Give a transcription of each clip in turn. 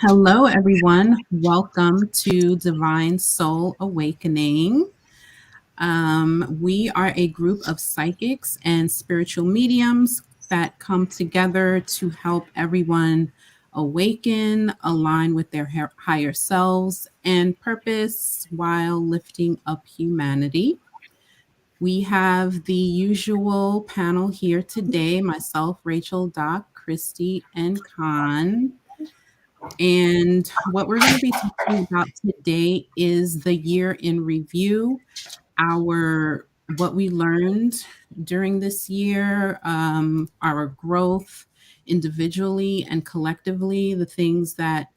Hello, everyone. Welcome to Divine Soul Awakening. We are a group of psychics and spiritual mediums that come together to help everyone awaken, align with their higher selves, and purpose while lifting up humanity. We have the usual panel here today myself, Rachel, Doc, Kristie, and Khan. And what we're going to be talking about today is the year in review, our what we learned during this year, our growth individually and collectively, the things that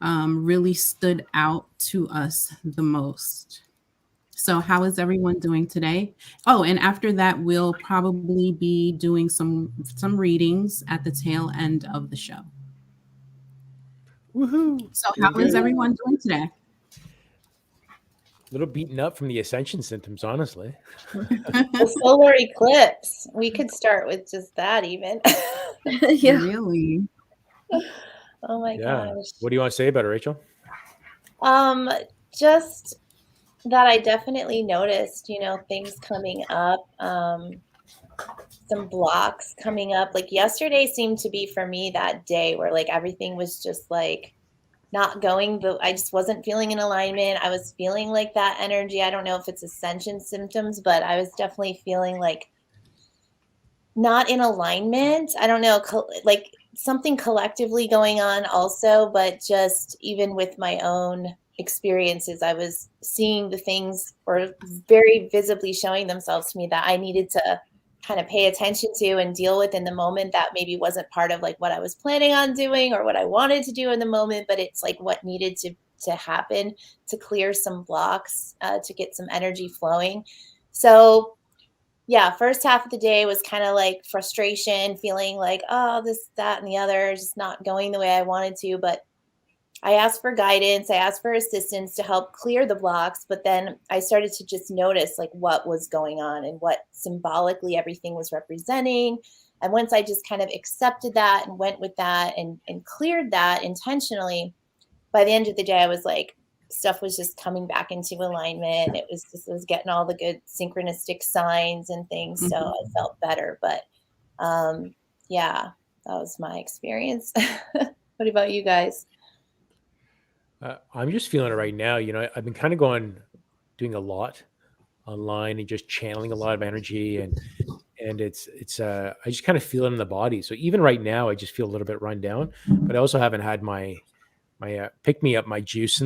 really stood out to us the most. So, how is everyone doing today? Oh, and after that, we'll probably be doing some readings at the tail end of the show. Woohoo! So, Doing how is good. everyone doing today? A little beaten up from the ascension symptoms, honestly. The solar eclipse. We could start with just that even. Yeah. Really? Oh my gosh. What do you want to say about it, Rachel? Just that I definitely noticed, things coming up, some blocks coming up. Like yesterday seemed to be for me that day where like everything was just like not going, but I just wasn't feeling in alignment. I was feeling like that energy. I don't know if it's ascension symptoms, but I was definitely feeling like not in alignment. I don't know, like something collectively going on also, but just even with my own experiences, I was seeing the things or very visibly showing themselves to me that I needed to kind of pay attention to and deal with in the moment that maybe wasn't part of like what I was planning on doing or what I wanted to do in the moment, but it's like what needed to happen to clear some blocks, to get some energy flowing. So yeah, first half of the day was kind of like frustration, feeling like, oh, this, that, and the other, just not going the way I wanted to. But I asked for guidance. I asked for assistance to help clear the blocks. But then I started to just notice like what was going on and what symbolically everything was representing. And once I just kind of accepted that and went with that and cleared that intentionally, by the end of the day, I was like, stuff was just coming back into alignment. It was getting all the good synchronistic signs and things. So I felt better. But yeah, that was my experience. What about you guys? I'm just feeling it right now. I've been kind of doing a lot online and just channeling a lot of energy, and it's I just kind of feel it in the body. So even right now, I just feel a little bit run down, but I also haven't had my pick me up, my juice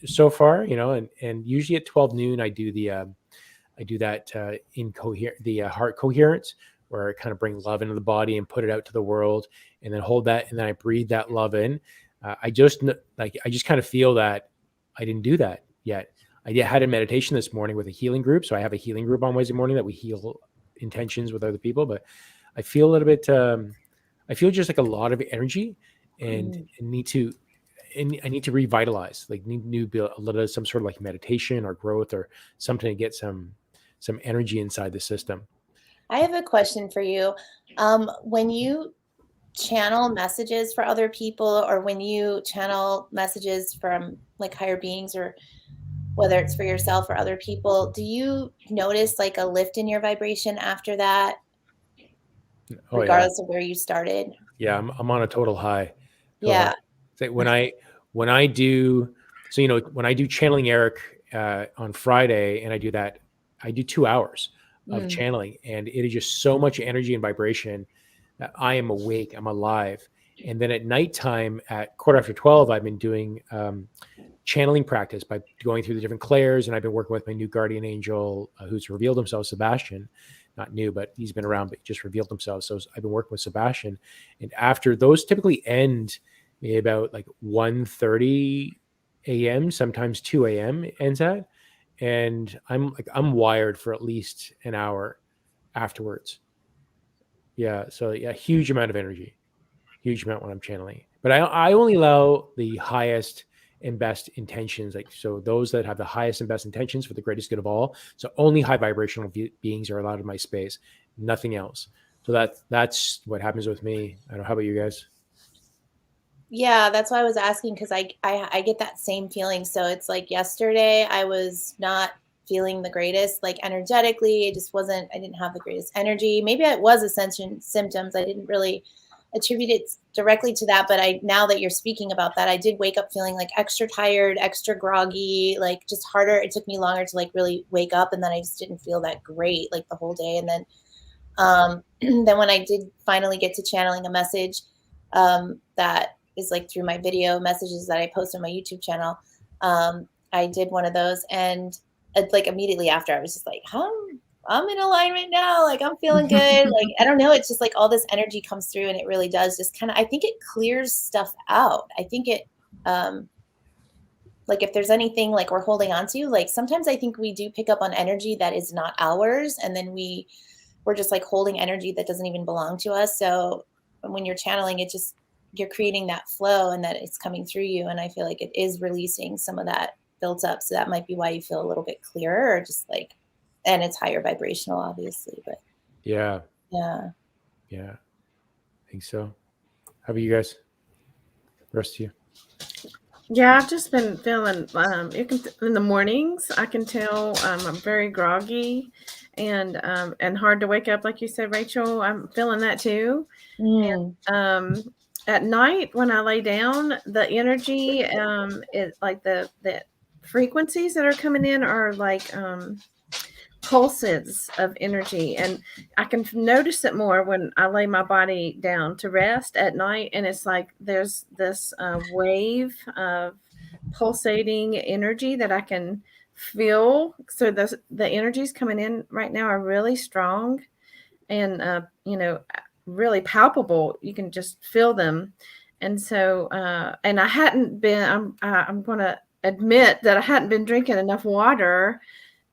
so far. And usually at 12 noon, I do that the heart coherence, where I kind of bring love into the body and put it out to the world, and then hold that, and then I breathe that love in. I just kind of feel that I didn't do that yet. I had a meditation this morning with a healing group. So I have a healing group on Wednesday morning that we heal intentions with other people. But I feel a little bit, I feel just like a lot of energy and I need to revitalize, like need to build a little, some sort of like meditation or growth or something to get some energy inside the system. I have a question for you. When you channel messages for other people, or when you channel messages from like higher beings, or whether it's for yourself or other people, do you notice like a lift in your vibration after that, regardless of where you started? Yeah, I'm on a total high. Yeah. So when I do, when I do channeling Eric on Friday, and I do 2 hours of channeling, and it is just so much energy and vibration that I am awake, I'm alive. And then at nighttime at 12:15, I've been doing channeling practice by going through the different clairs, and I've been working with my new guardian angel who's revealed himself, Sebastian. Not new, but he's been around, but he just revealed himself. So I've been working with Sebastian. And after those typically end maybe about like 1:30 a.m., sometimes 2 a.m. ends at. And I'm wired for at least an hour afterwards. Yeah. So yeah, huge amount of energy, huge amount when I'm channeling. But I only allow the highest and best intentions, like, so those that have the highest and best intentions for the greatest good of all. So only high vibrational beings are allowed in my space, nothing else. So that's what happens with me. I don't know. How about you guys? Yeah, that's why I was asking, because I get that same feeling. So it's like yesterday I was not feeling the greatest, like energetically. It just wasn't, I didn't have the greatest energy. Maybe it was ascension symptoms. I didn't really attribute it directly to that. But now that you're speaking about that, I did wake up feeling like extra tired, extra groggy, like just harder. It took me longer to like really wake up. And then I just didn't feel that great like the whole day. And then then when I did finally get to channeling a message that is like through my video messages that I post on my YouTube channel, I did one of those, and like immediately after, I was just like, I'm in alignment now. Like I'm feeling good. Like I don't know. It's just like all this energy comes through, and it really does just kind of. I think it clears stuff out. I think it. Like if there's anything like we're holding on to, like sometimes I think we do pick up on energy that is not ours, and then we're just like holding energy that doesn't even belong to us. So when you're channeling it, just you're creating that flow and that it's coming through you. And I feel like it is releasing some of that built up. So that might be why you feel a little bit clearer, or just like, and it's higher vibrational, obviously. But Yeah. yeah. Yeah. I think so. How about you guys? The rest of you? Yeah, I've just been feeling, you can in the mornings, I can tell I'm very groggy and hard to wake up. Like you said, Rachel, I'm feeling that too. Mm. And at night when I lay down, the energy is like the frequencies that are coming in are like pulses of energy, and I can notice it more when I lay my body down to rest at night, and it's like there's this wave of pulsating energy that I can feel. So the energies coming in right now are really strong and really palpable. You can just feel them. And so and I hadn't been, I'm going to admit that I hadn't been drinking enough water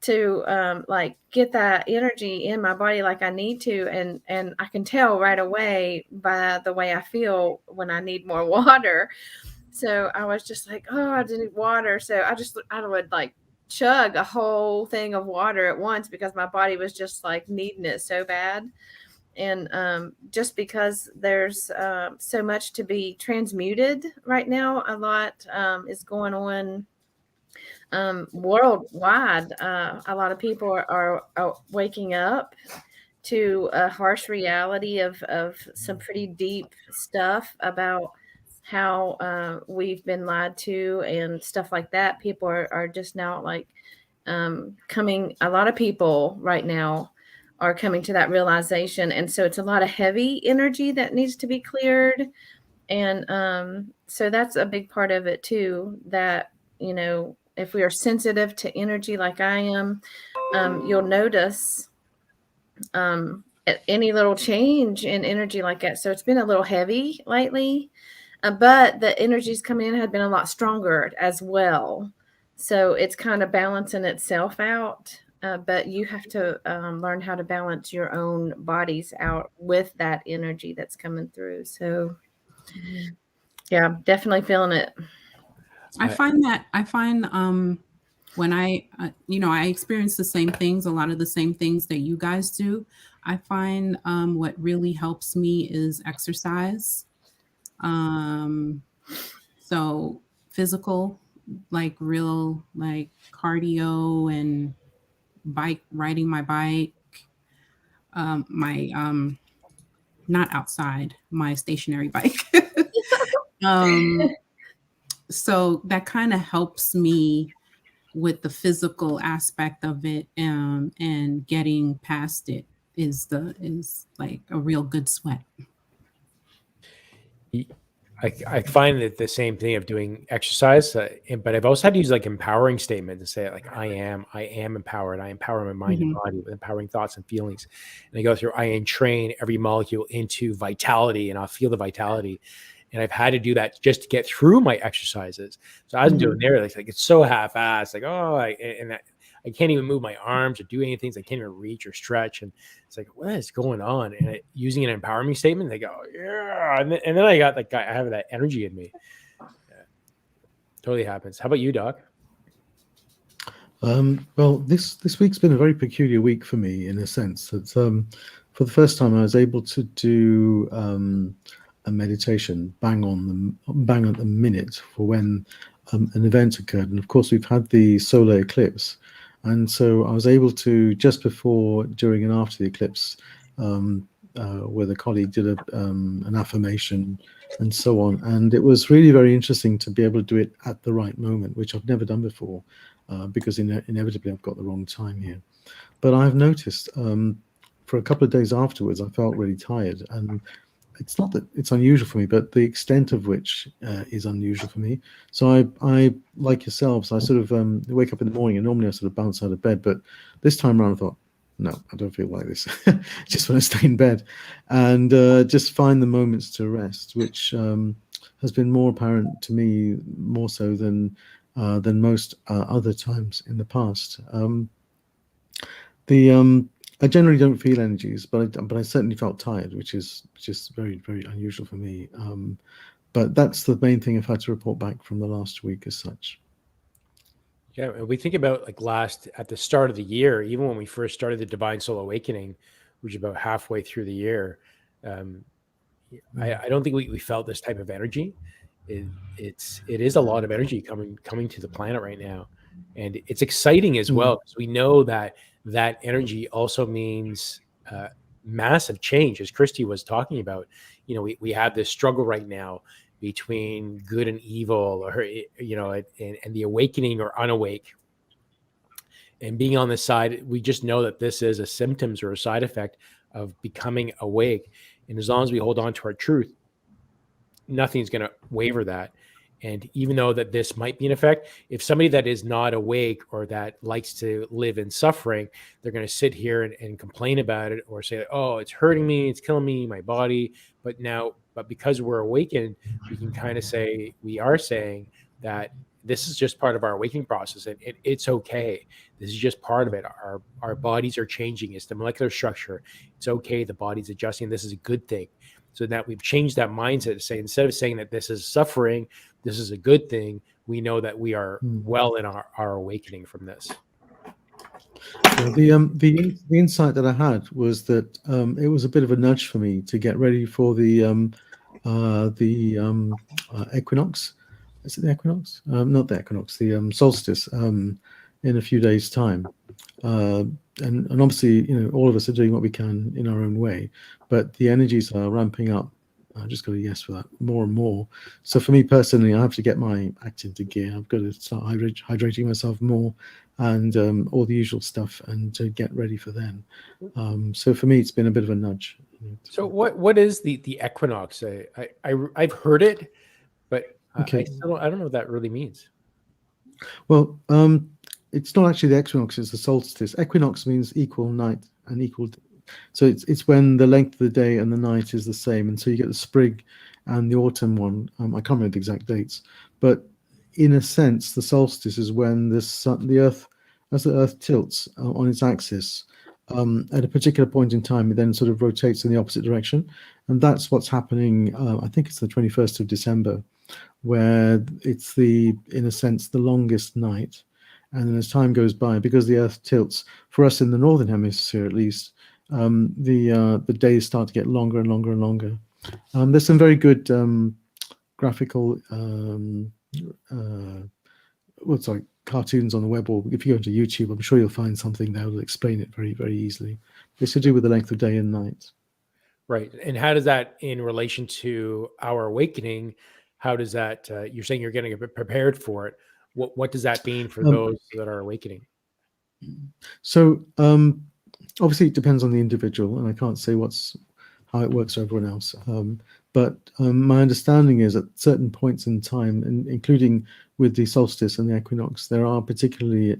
to like get that energy in my body like I need to, and I can tell right away by the way I feel when I need more water. So I was just like, oh, I need water. So I would like chug a whole thing of water at once because my body was just like needing it so bad. And just because there's so much to be transmuted right now, a lot is going on worldwide. A lot of people are waking up to a harsh reality of some pretty deep stuff about how we've been lied to and stuff like that. People are just now like coming, a lot of people right now are coming to that realization. And so it's a lot of heavy energy that needs to be cleared. And so that's a big part of it too, that, if we are sensitive to energy like I am, you'll notice any little change in energy like that. So it's been a little heavy lately, but the energies coming in have been a lot stronger as well. So it's kind of balancing itself out. But you have to learn how to balance your own bodies out with that energy that's coming through. So yeah, definitely feeling it. I find when I experience the same things, a lot of the same things that you guys do. I find what really helps me is exercise. So physical, like real, like cardio and riding my bike, my not outside, my stationary bike. So that kind of helps me with the physical aspect of it, and getting past it is like a real good sweat. I find that the same thing of doing exercise, but I've also had to use like empowering statement to say like, I am empowered. I empower my mind and body with empowering thoughts and feelings. And I go through, I entrain every molecule into vitality, and I'll feel the vitality. And I've had to do that just to get through my exercises. So I wasn't doing there. Like it's so half-assed, like, I can't even move my arms or do anything. I can't even reach or stretch. And it's like, what is going on? And using an empowerment statement, they go, yeah. And then I got like, I have that energy in me. Yeah. Totally happens. How about you, Doc? Well, this week's been a very peculiar week for me in a sense that for the first time I was able to do a meditation bang at the minute for when an event occurred. And of course, we've had the solar eclipse, and so I was able to, just before, during, and after the eclipse, where the colleague did an affirmation and so on. And it was really very interesting to be able to do it at the right moment, which I've never done before, because inevitably I've got the wrong time here. But I've noticed for a couple of days afterwards, I felt really tired. And it's not that it's unusual for me, but the extent of which is unusual for me. So I like yourselves, I sort of wake up in the morning, and normally I sort of bounce out of bed. But this time around I thought, no, I don't feel like this. Just want to stay in bed and just find the moments to rest, which has been more apparent to me, more so than most other times in the past. I generally don't feel energies, but I certainly felt tired, which is just very, very unusual for me. But that's the main thing I've had to report back from the last week as such. Yeah, we think about at the start of the year, even when we first started the Divine Soul Awakening, which is about halfway through the year. I don't think we felt this type of energy. It is a lot of energy coming to the planet right now, and it's exciting as well, because we know that energy also means massive change, as Kristie was talking about. We have this struggle right now between good and evil, or and the awakening or unawake. And being on this side, we just know that this is a symptoms or a side effect of becoming awake. And as long as we hold on to our truth, nothing's going to waver that. And even though that this might be an effect, if somebody that is not awake or that likes to live in suffering, they're going to sit here and complain about it, or say, oh, it's hurting me, it's killing me, my body. But because we're awakened, we can kind of say, we are saying that this is just part of our awakening process, and it's okay. This is just part of it. Our bodies are changing. It's the molecular structure. It's okay. The body's adjusting. This is a good thing. So that we've changed that mindset to say, instead of saying that this is suffering, this is a good thing, we know that we are well in our awakening from this. The insight that I had was that it was a bit of a nudge for me to get ready for the equinox. Is it the equinox? Not the equinox, the solstice in a few days' time. And obviously, all of us are doing what we can in our own way, but the energies are ramping up. I just got a yes for that, more and more. So for me personally, I have to get my act into gear. I've got to start hydrating myself more, and all the usual stuff, and to get ready for then. So for me, it's been a bit of a nudge. So what is the equinox? I've heard it, but okay. I don't know what that really means. Well, it's not actually the equinox, it's the solstice. Equinox means equal night and equal. So it's when the length of the day and the night is the same. And so you get the spring and the autumn one. I can't remember the exact dates, but in a sense, the solstice is when the Earth, as the Earth tilts on its axis, at a particular point in time, it then sort of rotates in the opposite direction. And that's what's happening. I think it's the 21st of December, where it's in a sense, the longest night. And then as time goes by, because the Earth tilts, for us in the Northern Hemisphere at least, the days start to get longer and longer and longer. There's some very good graphical cartoons on the web, or if you go into YouTube, I'm sure you'll find something that will explain it very, very easily. It's to do with the length of day and night. Right. And how does that, in relation to our awakening, how does that, you're saying you're getting a bit prepared for it. What does that mean for those that are awakening? So obviously it depends on the individual, and I can't say how it works for everyone else. But my understanding is at certain points in time, and including with the solstice and the equinox, there are particularly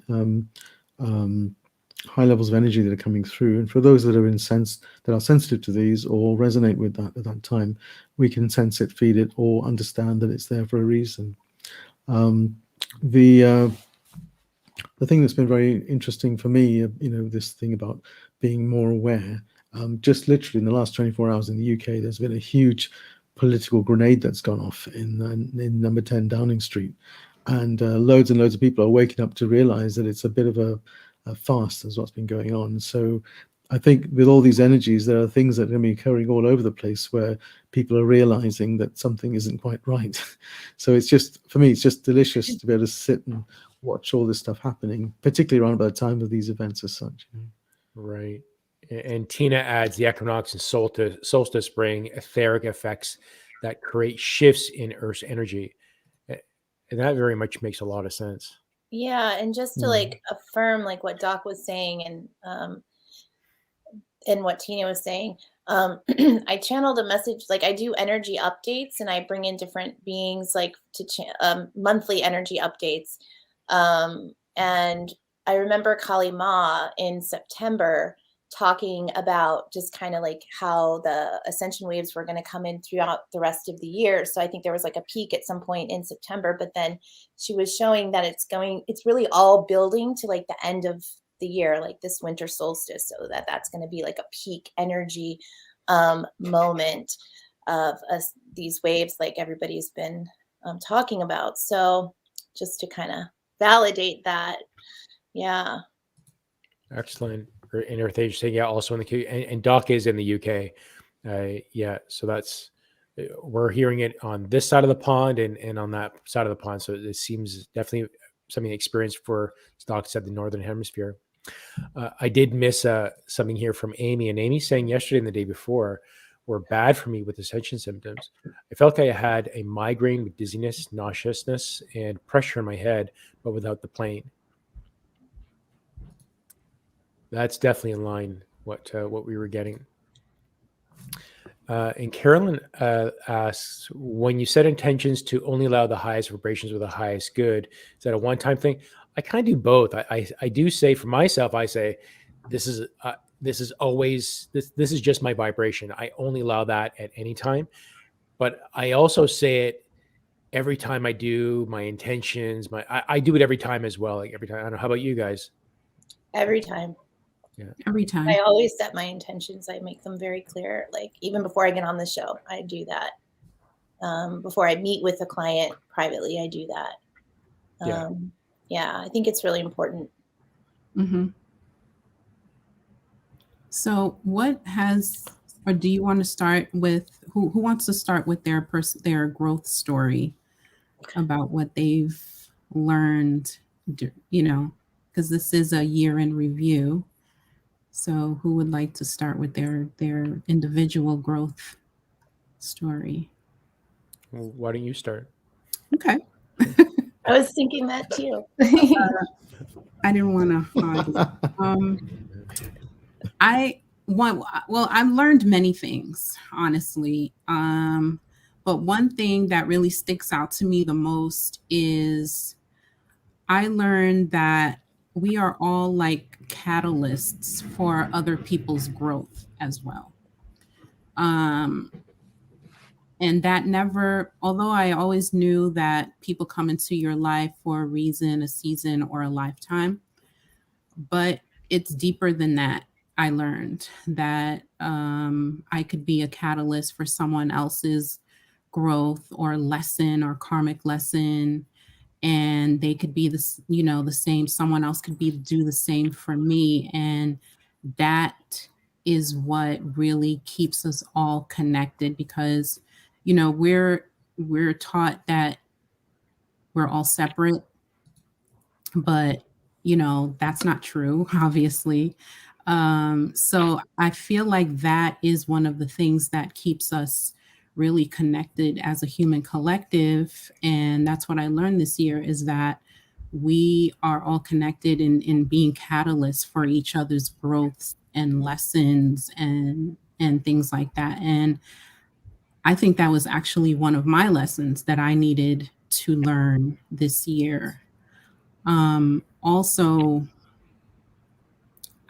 high levels of energy that are coming through. And for those that are sensitive to these or resonate with that at that time, we can sense it, feel it, or understand that it's there for a reason. The thing that's been very interesting for me, this thing about being more aware, just literally in the last 24 hours in the UK, there's been a huge political grenade that's gone off in number 10 Downing Street. And loads of people are waking up to realize that it's a bit of a fast as what's been going on. So I think with all these energies, there are things that are going to be occurring all over the place where people are realizing that something isn't quite right. So it's just, for me, it's just delicious to be able to sit and watch all this stuff happening, particularly around about the time of these events as such. Right. And Tina adds the equinox and solstice bring etheric effects that create shifts in Earth's energy. And that very much makes a lot of sense. Yeah, and just to like affirm like what Doc was saying and what Tina was saying, I channeled a message, like I do energy updates and I bring in different beings like to monthly energy updates. And I remember Kali Ma in September talking about just kind of like how the ascension waves were going to come in throughout the rest of the year. So I think there was like a peak at some point in September, but then she was showing that it's really all building to like the end of the year, like this winter solstice, so that's going to be like a peak energy moment of these waves like everybody's been talking about. So just to kind of validate that. Yeah. Excellent. In Earth Age saying, yeah, also in the and Doc is in the UK. Yeah, so that's, we're hearing it on this side of the pond and on that side of the pond. So it seems definitely something experienced for, as Doc said, the Northern Hemisphere. I did miss something here from Amy, and Amy saying yesterday and the day before were bad for me with ascension symptoms. I felt like I had a migraine with dizziness, nauseousness, and pressure in my head, but without the pain. That's definitely in line what we were getting. And Carolyn asks, when you set intentions to only allow the highest vibrations with the highest good, is that a one-time thing? I kind of do both. I do say for myself, I say, this is always, this is just my vibration. I only allow that at any time. But I also say it every time I do my intentions. I do it every time as well. Like every time. I don't know. How about you guys? Every time. Yeah. Every time. I always set my intentions. I make them very clear. Like even before I get on the show, I do that. Before I meet with a client privately, I do that. Yeah, I think it's really important. Mm-hmm. So or do you want to start with, who wants to start with their growth story about what they've learned, because this is a year in review. So who would like to start with their individual growth story? Well, why don't you start? Okay. I was thinking that too. I didn't want to I've learned many things, honestly. But one thing that really sticks out to me the most is I learned that we are all like catalysts for other people's growth as well. And that although I always knew that people come into your life for a reason, a season, or a lifetime, but it's deeper than that. I learned that I could be a catalyst for someone else's growth or lesson or karmic lesson. And they could be the same. Someone else could do the same for me. And that is what really keeps us all connected, because, we're taught that we're all separate, but that's not true, obviously. So I feel like that is one of the things that keeps us really connected as a human collective. And that's what I learned this year, is that we are all connected in being catalysts for each other's growth and lessons and things like that. And I think that was actually one of my lessons that I needed to learn this year. Also,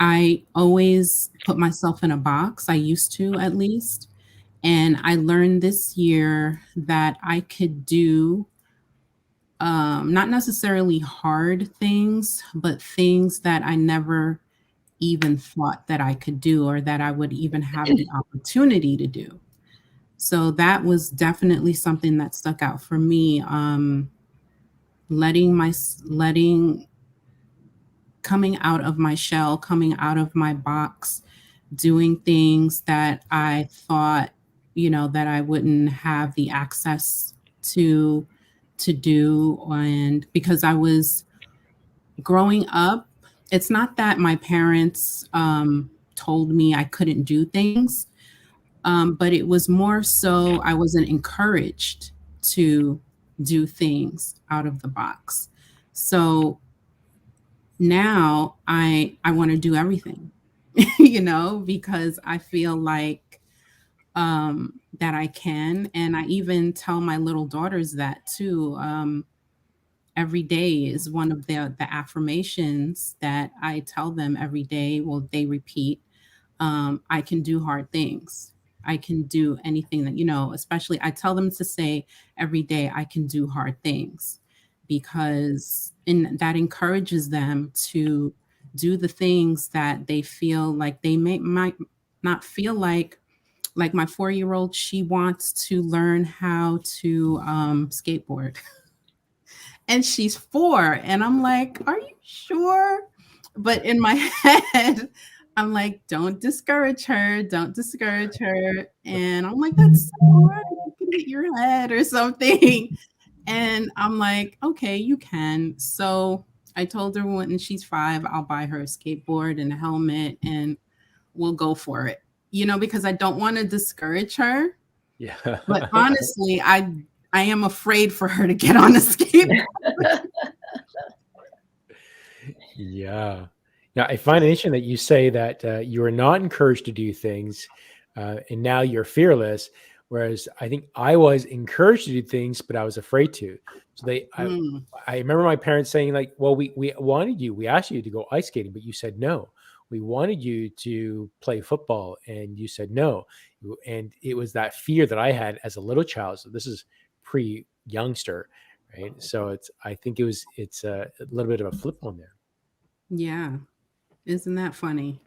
I always put myself in a box. I used to, at least. And I learned this year that I could do not necessarily hard things, but things that I never even thought that I could do, or that I would even have the opportunity to do. So that was definitely something that stuck out for me. Coming out of my shell, coming out of my box, doing things that I thought, that I wouldn't have the access to do. And because I was growing up, it's not that my parents told me I couldn't do things, but it was more so I wasn't encouraged to do things out of the box. So now I want to do everything, because I feel like that I can. And I even tell my little daughters that too. Every day is one of the affirmations that I tell them every day. Well, they repeat, I can do hard things. I can do anything that, especially I tell them to say every day, I can do hard things, because that encourages them to do the things that they feel like they might not feel like my 4-year-old, she wants to learn how to skateboard. And she's 4. And I'm like, are you sure? But in my head, I'm like, don't discourage her. Don't discourage her. And I'm like, that's so hard. You can hit your head or something. And I'm like, okay, you can. So I told her when she's 5, I'll buy her a skateboard and a helmet and we'll go for it. Because I don't want to discourage her. Yeah. But honestly, I am afraid for her to get on the skateboard. Yeah. Now, I find it interesting that you say that you are not encouraged to do things, and now you're fearless. Whereas I think I was encouraged to do things, but I was afraid to. So I remember my parents saying like, well, we wanted you, we asked you to go ice skating, but you said no. We wanted you to play football and you said no. And it was that fear that I had as a little child. So this is pre-youngster, right? So I think it's a little bit of a flip on there. Yeah. Isn't that funny?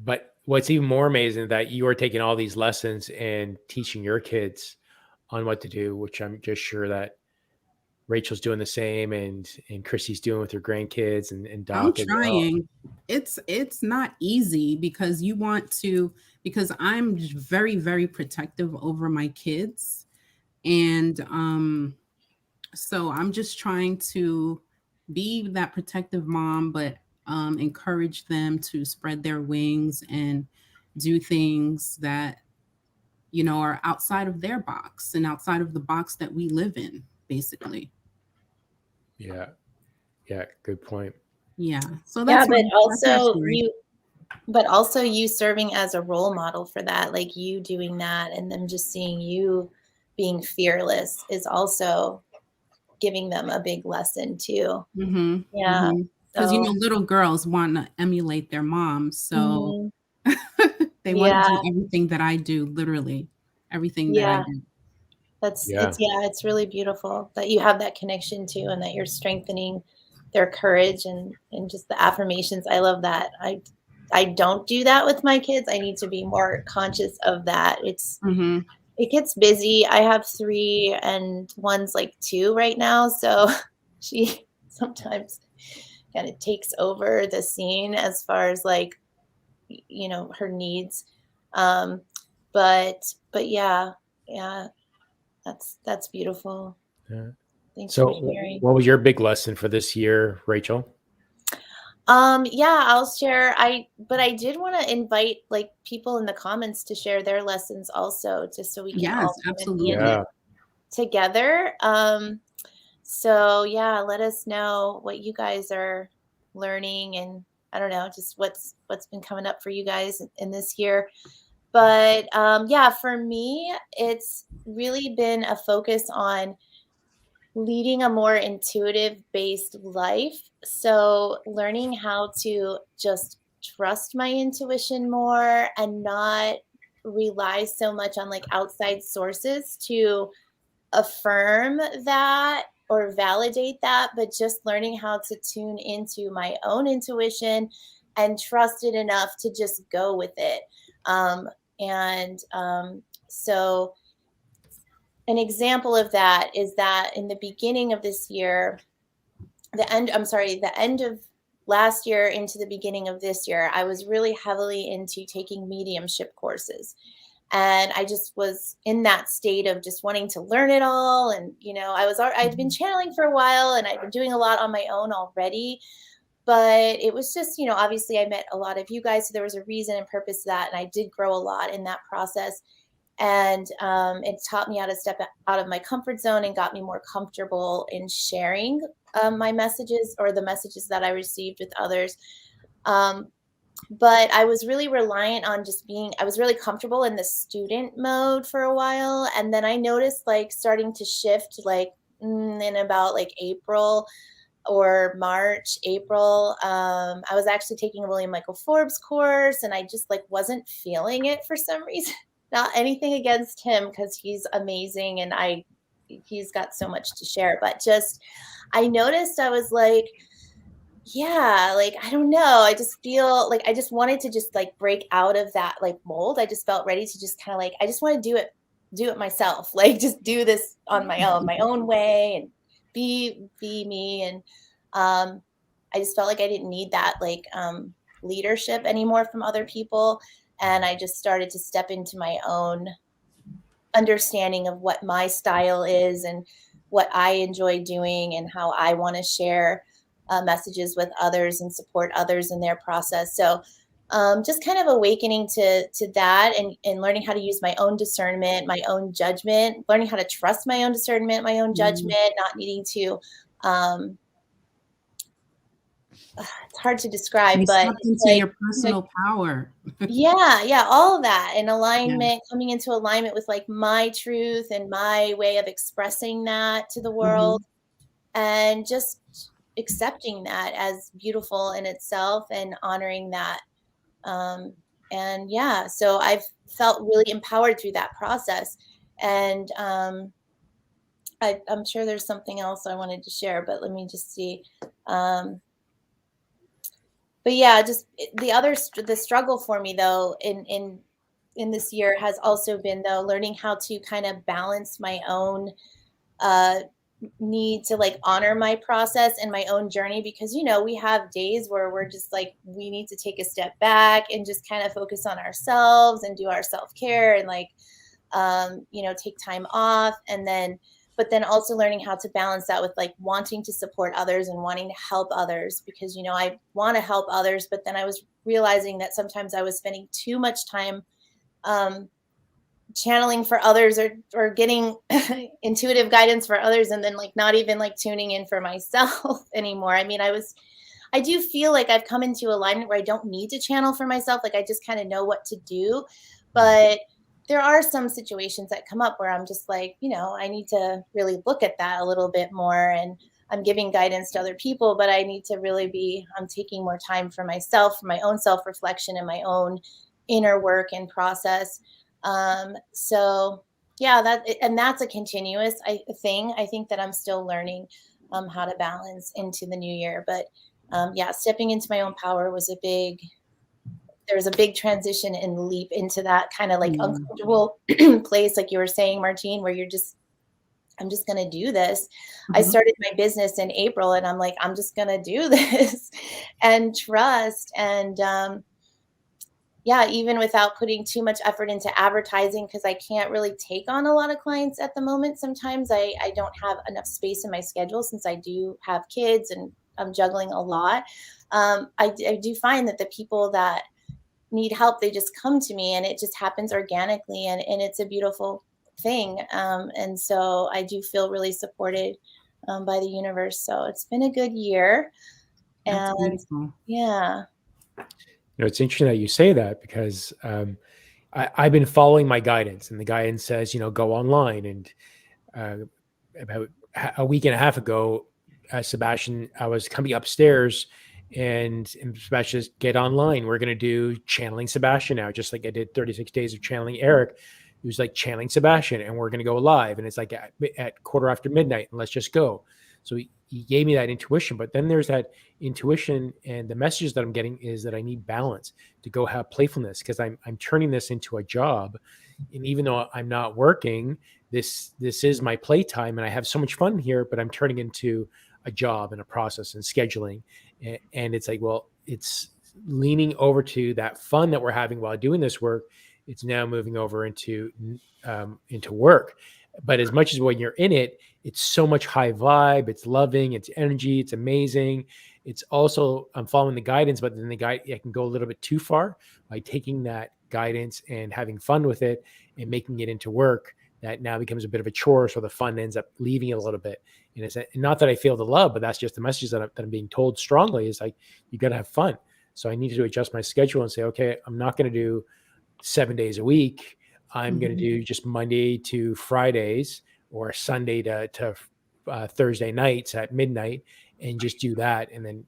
But what's even more amazing that you are taking all these lessons and teaching your kids on what to do, which I'm just sure that Rachel's doing the same and Kristie's doing with her grandkids and Doc I'm as well. trying. It's not easy because because I'm very, very protective over my kids. And so I'm just trying to be that protective mom, but encourage them to spread their wings and do things that, are outside of their box and outside of the box that we live in, basically. Yeah. Yeah. Good point. Yeah. So that's but story. also you serving as a role model for that, like you doing that and them just seeing you being fearless is also giving them a big lesson too. Mm-hmm. Yeah. Because So, little girls want to emulate their moms, so they want to do everything that I do, literally everything that I do. It's really beautiful that you have that connection too, and that you're strengthening their courage and just the affirmations. I love that. I don't do that with my kids. I need to be more conscious of that. It gets busy. I have 3 and one's like 2 right now. So she sometimes kind of takes over the scene as far as like, her needs. But yeah, that's beautiful. Yeah. Thanks So for sharing. what was your big lesson for this year, Rachel? Yeah, I'll share. But I did want to invite like people in the comments to share their lessons also, just so we can all absolutely together. So yeah, let us know what you guys are learning, and I don't know, just what's been coming up for you guys in this year. But yeah, for me, it's really been a focus on leading a more intuitive based life. So learning how to just trust my intuition more and not rely so much on like outside sources to affirm that or validate that, but just learning how to tune into my own intuition and trust it enough to just go with it. So an example of that is that in the beginning of this year, the end of last year into the beginning of this year, I was really heavily into taking mediumship courses. And I just was in that state of just wanting to learn it all. And, I'd been channeling for a while, and I'd been doing a lot on my own already. But it was just, obviously I met a lot of you guys. So there was a reason and purpose to that. And I did grow a lot in that process. And it taught me how to step out of my comfort zone and got me more comfortable in sharing my messages, or the messages that I received, with others. But I was really reliant on I was really comfortable in the student mode for a while. And then I noticed like starting to shift in about like April or March, April. I was actually taking a William Michael Forbes course, and I just like wasn't feeling it for some reason. Not anything against him, because he's amazing and he's got so much to share. But just I noticed I was like, yeah, like, I don't know. I just feel like I just wanted to just like break out of that like mold. I just felt ready to just kind of like, I just want to do it myself. Like just do this on my own way, and be me. And I just felt like I didn't need that like leadership anymore from other people. And I just started to step into my own understanding of what my style is and what I enjoy doing and how I want to share messages with others and support others in their process. So just kind of awakening to that, and learning how to use my own discernment, my own judgment, learning how to trust my own discernment, my own judgment, not needing to, it's hard to describe, but into like, your personal power. yeah, all of that, and alignment, coming into alignment with like my truth and my way of expressing that to the world, and just accepting that as beautiful in itself and honoring that. And yeah, so I've felt really empowered through that process. And I'm sure there's something else I wanted to share, but let me just see. But yeah, just the struggle for me though in this year has also been though learning how to kind of balance my own need to like honor my process and my own journey, because we have days where we're just like, we need to take a step back and just kind of focus on ourselves and do our self-care and like take time off, but then also learning how to balance that with like wanting to support others and wanting to help others, because I want to help others, but then I was realizing that sometimes I was spending too much time channeling for others or getting intuitive guidance for others, and then like not even like tuning in for myself anymore. I mean, I do feel like I've come into alignment where I don't need to channel for myself. Like I just kind of know what to do, but there are some situations that come up where I'm just like, I need to really look at that a little bit more, and I'm giving guidance to other people, but I need to really I'm taking more time for myself, for my own self-reflection and my own inner work and process. So yeah, that's a continuous thing. I think that I'm still learning how to balance into the new year, but yeah, stepping into my own power was there was a big transition and leap into that kind of like uncomfortable place, like you were saying, Martine, where I'm just going to do this. I started my business in April, and I'm like, I'm just going to do this and trust. And yeah, even without putting too much effort into advertising, because I can't really take on a lot of clients at the moment. Sometimes I don't have enough space in my schedule, since I do have kids and I'm juggling a lot. I do find that the people that need help, they just come to me, and it just happens organically, and it's a beautiful thing. And so I do feel really supported by the universe. So it's been a good year. That's And beautiful. yeah. It's interesting that you say that, because I've been following my guidance, and the guidance says, go online. And about a week and a half ago, Sebastian, I was coming upstairs, and Sebastian says, get online. We're going to do channeling Sebastian now, just like I did 36 days of channeling Eric. It was like channeling Sebastian, and we're going to go live. And it's like at quarter after midnight, and let's just go. So he gave me that intuition, but then there's that intuition, and the messages that I'm getting is that I need balance to go have playfulness, because I'm turning this into a job. And even though I'm not working, this is my playtime, and I have so much fun here, but I'm turning into a job and a process and scheduling. And it's like, well, it's leaning over to that fun that we're having while doing this work. It's now moving over into work. But as much as when you're in it, it's so much high vibe, it's loving, it's energy, it's amazing. It's also, I'm following the guidance, but then I can go a little bit too far by taking that guidance and having fun with it and making it into work. That now becomes a bit of a chore. So the fun ends up leaving it a little bit. And it's not that I fail to love, but that's just the message that I'm being told strongly is like, you got to have fun. So I need to adjust my schedule and say, okay, I'm not going to do 7 days a week. I'm going to do just Monday to Fridays or Sunday to Thursday nights at midnight and just do that. And then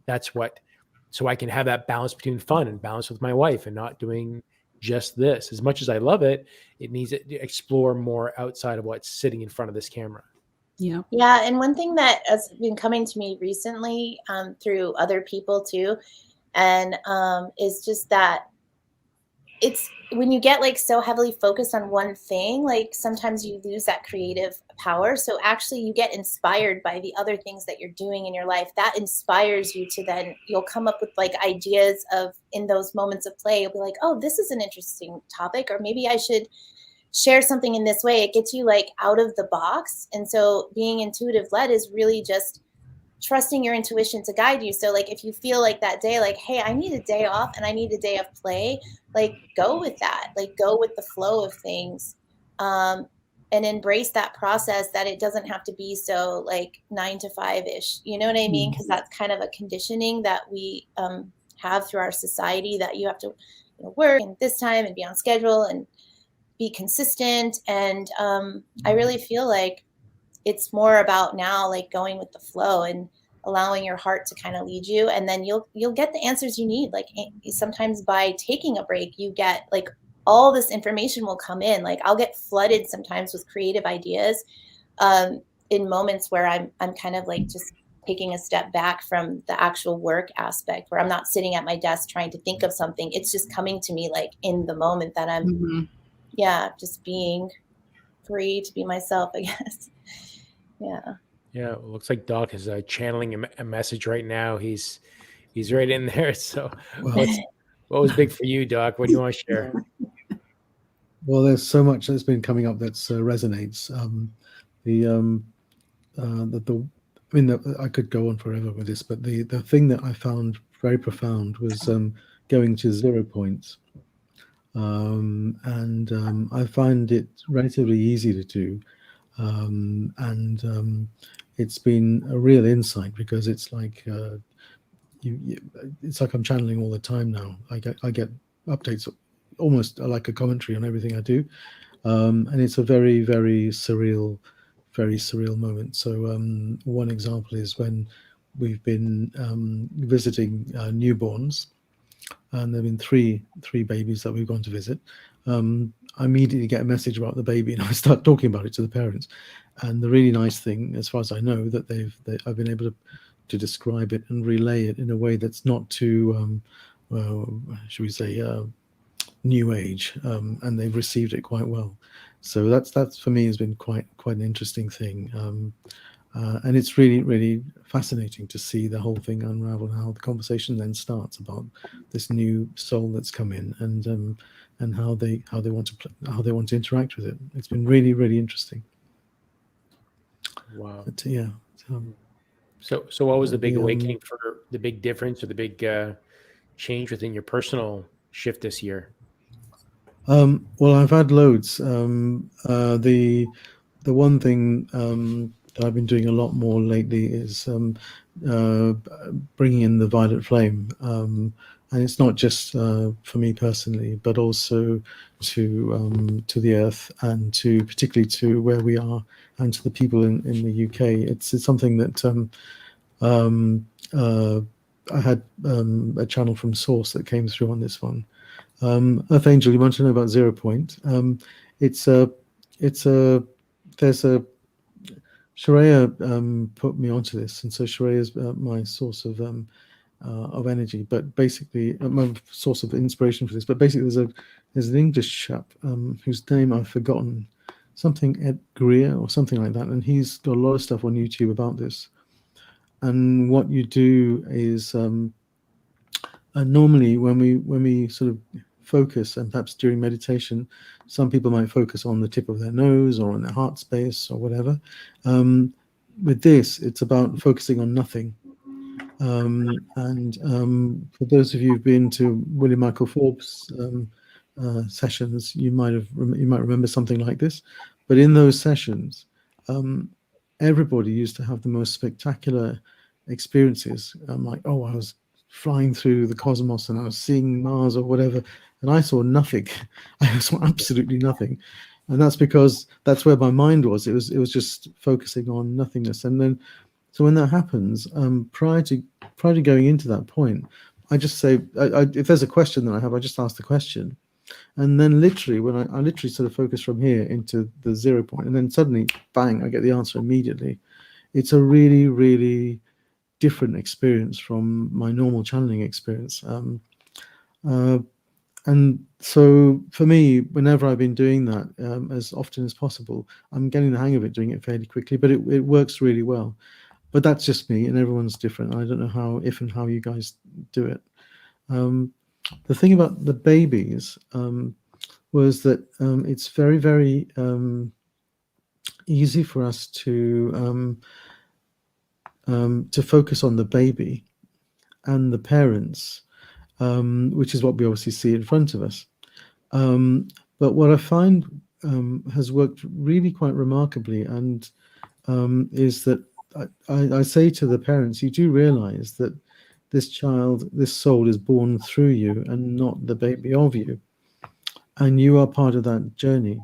so I can have that balance between fun and balance with my wife and not doing just this. As much as I love it, it needs to explore more outside of what's sitting in front of this camera. Yeah. Yeah. And one thing that has been coming to me recently through other people too, and is just that it's when you get like so heavily focused on one thing, like sometimes you lose that creative power. So actually you get inspired by the other things that you're doing in your life. That inspires you to then you'll come up with like ideas of in those moments of play. You'll be like, oh, this is an interesting topic, or maybe I should share something in this way. It gets you like out of the box. And so being intuitive led is really just trusting your intuition to guide you. So like if you feel like that day, like, hey, I need a day off and I need a day of play, like go with that, like go with the flow of things, and embrace that process, that it doesn't have to be so like 9 to 5-ish, you know what I mean? Because that's kind of a conditioning that we have through our society, that you have to work and this time and be on schedule and be consistent. And I really feel like it's more about now like going with the flow and allowing your heart to kind of lead you, and then you'll get the answers you need. Like sometimes by taking a break, you get like all this information will come in. Like I'll get flooded sometimes with creative ideas in moments where I'm kind of like just taking a step back from the actual work aspect, where I'm not sitting at my desk trying to think of something. It's just coming to me like in the moment that I'm just being free to be myself, I guess. Yeah, it looks like Doc is channeling a message right now. He's right in there. So what was big for you, Doc? What do you want to share? Well, there's so much that's been coming up that resonates. I could go on forever with this, but the thing that I found very profound was going to 0 points. And I find it relatively easy to do. It's been a real insight, because it's like it's like I'm channeling all the time now. I get updates almost like a commentary on everything I do, and it's a very, very surreal moment. So one example is when we've been visiting newborns, and there've been three babies that we've gone to visit. I immediately get a message about the baby, and I start talking about it to the parents. And the really nice thing, as far as I know, that I've been able to describe it and relay it in a way that's not too, should we say, new age, and they've received it quite well. So that's for me has been quite an interesting thing. And it's really, really fascinating to see the whole thing unravel, and how the conversation then starts about this new soul that's come in, and how they want to interact with it. It's been really, really interesting. Wow. But, yeah. So what was the big awakening, for the big difference, or the big change within your personal shift this year? Well, I've had loads. The one thing that I've been doing a lot more lately is bringing in the violet flame, and it's not just for me personally, but also to the earth, and particularly to where we are, and to the people in the UK. It's something that I had a channel from Source that came through on this one. Earth Angel, you want to know about 0 point? Sharia put me onto this, and so Sharia is my source of energy, but basically my source of inspiration for this. But basically, there's an English chap whose name I've forgotten, something Ed Greer or something like that, and he's got a lot of stuff on YouTube about this. and what you do is normally when we sort of focus, and perhaps during meditation, some people might focus on the tip of their nose or on their heart space or whatever. With this, it's about focusing on nothing. For those of you who've been to William Michael Forbes sessions, you might remember something like this. But in those sessions, everybody used to have the most spectacular experiences. Like, oh, I was flying through the cosmos and I was seeing Mars or whatever, and I saw nothing. I saw absolutely nothing, and that's because that's where my mind was. It was just focusing on nothingness. And then, so when that happens, prior to going into that point, I just say, if there's a question that I have, I just ask the question, and then literally when I literally sort of focus from here into the 0 point, and then suddenly, bang, I get the answer immediately. It's a really, really different experience from my normal channeling experience. And so for me, whenever I've been doing that, as often as possible, I'm getting the hang of it, doing it fairly quickly, but it works really well. But that's just me, and everyone's different. I don't know how you guys do it. The thing about the babies was that it's very, very easy for us to focus on the baby and the parents, which is what we obviously see in front of us. But what I find has worked really quite remarkably, and is that I say to the parents, you do realize that this child, this soul is born through you and not the baby of you. And you are part of that journey.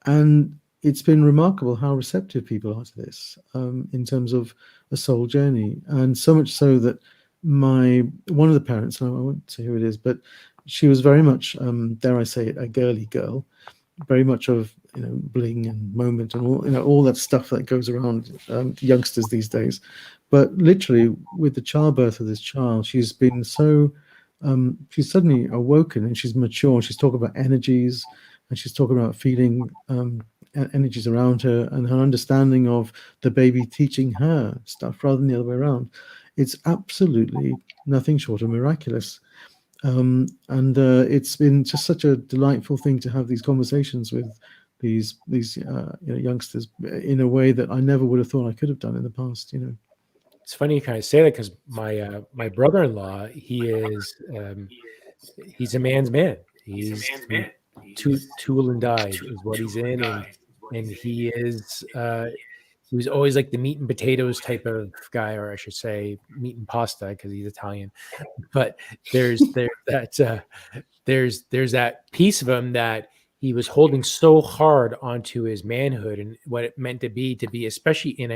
And it's been remarkable how receptive people are to this in terms of a soul journey. And so much so that one of the parents, and I won't say who it is, but she was very much, dare I say it, a girly girl, very much of, bling and moment and all, all that stuff that goes around youngsters these days. But literally, with the childbirth of this child, she's been so, she's suddenly awoken, and she's mature. She's talking about energies, and she's talking about feeling energies around her, and her understanding of the baby teaching her stuff rather than the other way around. It's absolutely nothing short of miraculous. And it's been just such a delightful thing to have these conversations with these youngsters in a way that I never would have thought I could have done in the past. It's funny you kind of say that, because my brother-in-law, he's a man's man. He's tool and die is what he's in, and he is he was always like the meat and potatoes type of guy, or I should say meat and pasta, because he's Italian. But there's that piece of him that he was holding so hard onto his manhood and what it meant to be, especially in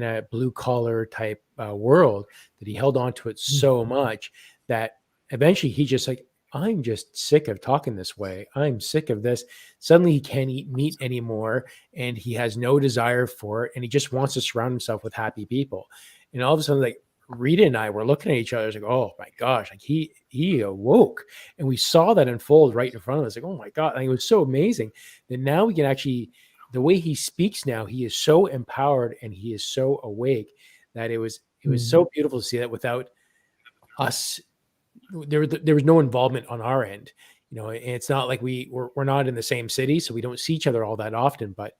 a blue collar type world, that he held on to it so much that eventually he just like, I'm just sick of talking this way. I'm sick of this. Suddenly he can't eat meat anymore, and he has no desire for it, and he just wants to surround himself with happy people. And all of a sudden, like, Rita and I were looking at each other, like, oh my gosh, like he awoke, and we saw that unfold right in front of us. Like, oh my God, like, it was so amazing that now we can actually, the way he speaks now, he is so empowered and he is so awake that it was so beautiful to see that without us. There was no involvement on our end, and it's not like we're not in the same city, so we don't see each other all that often. But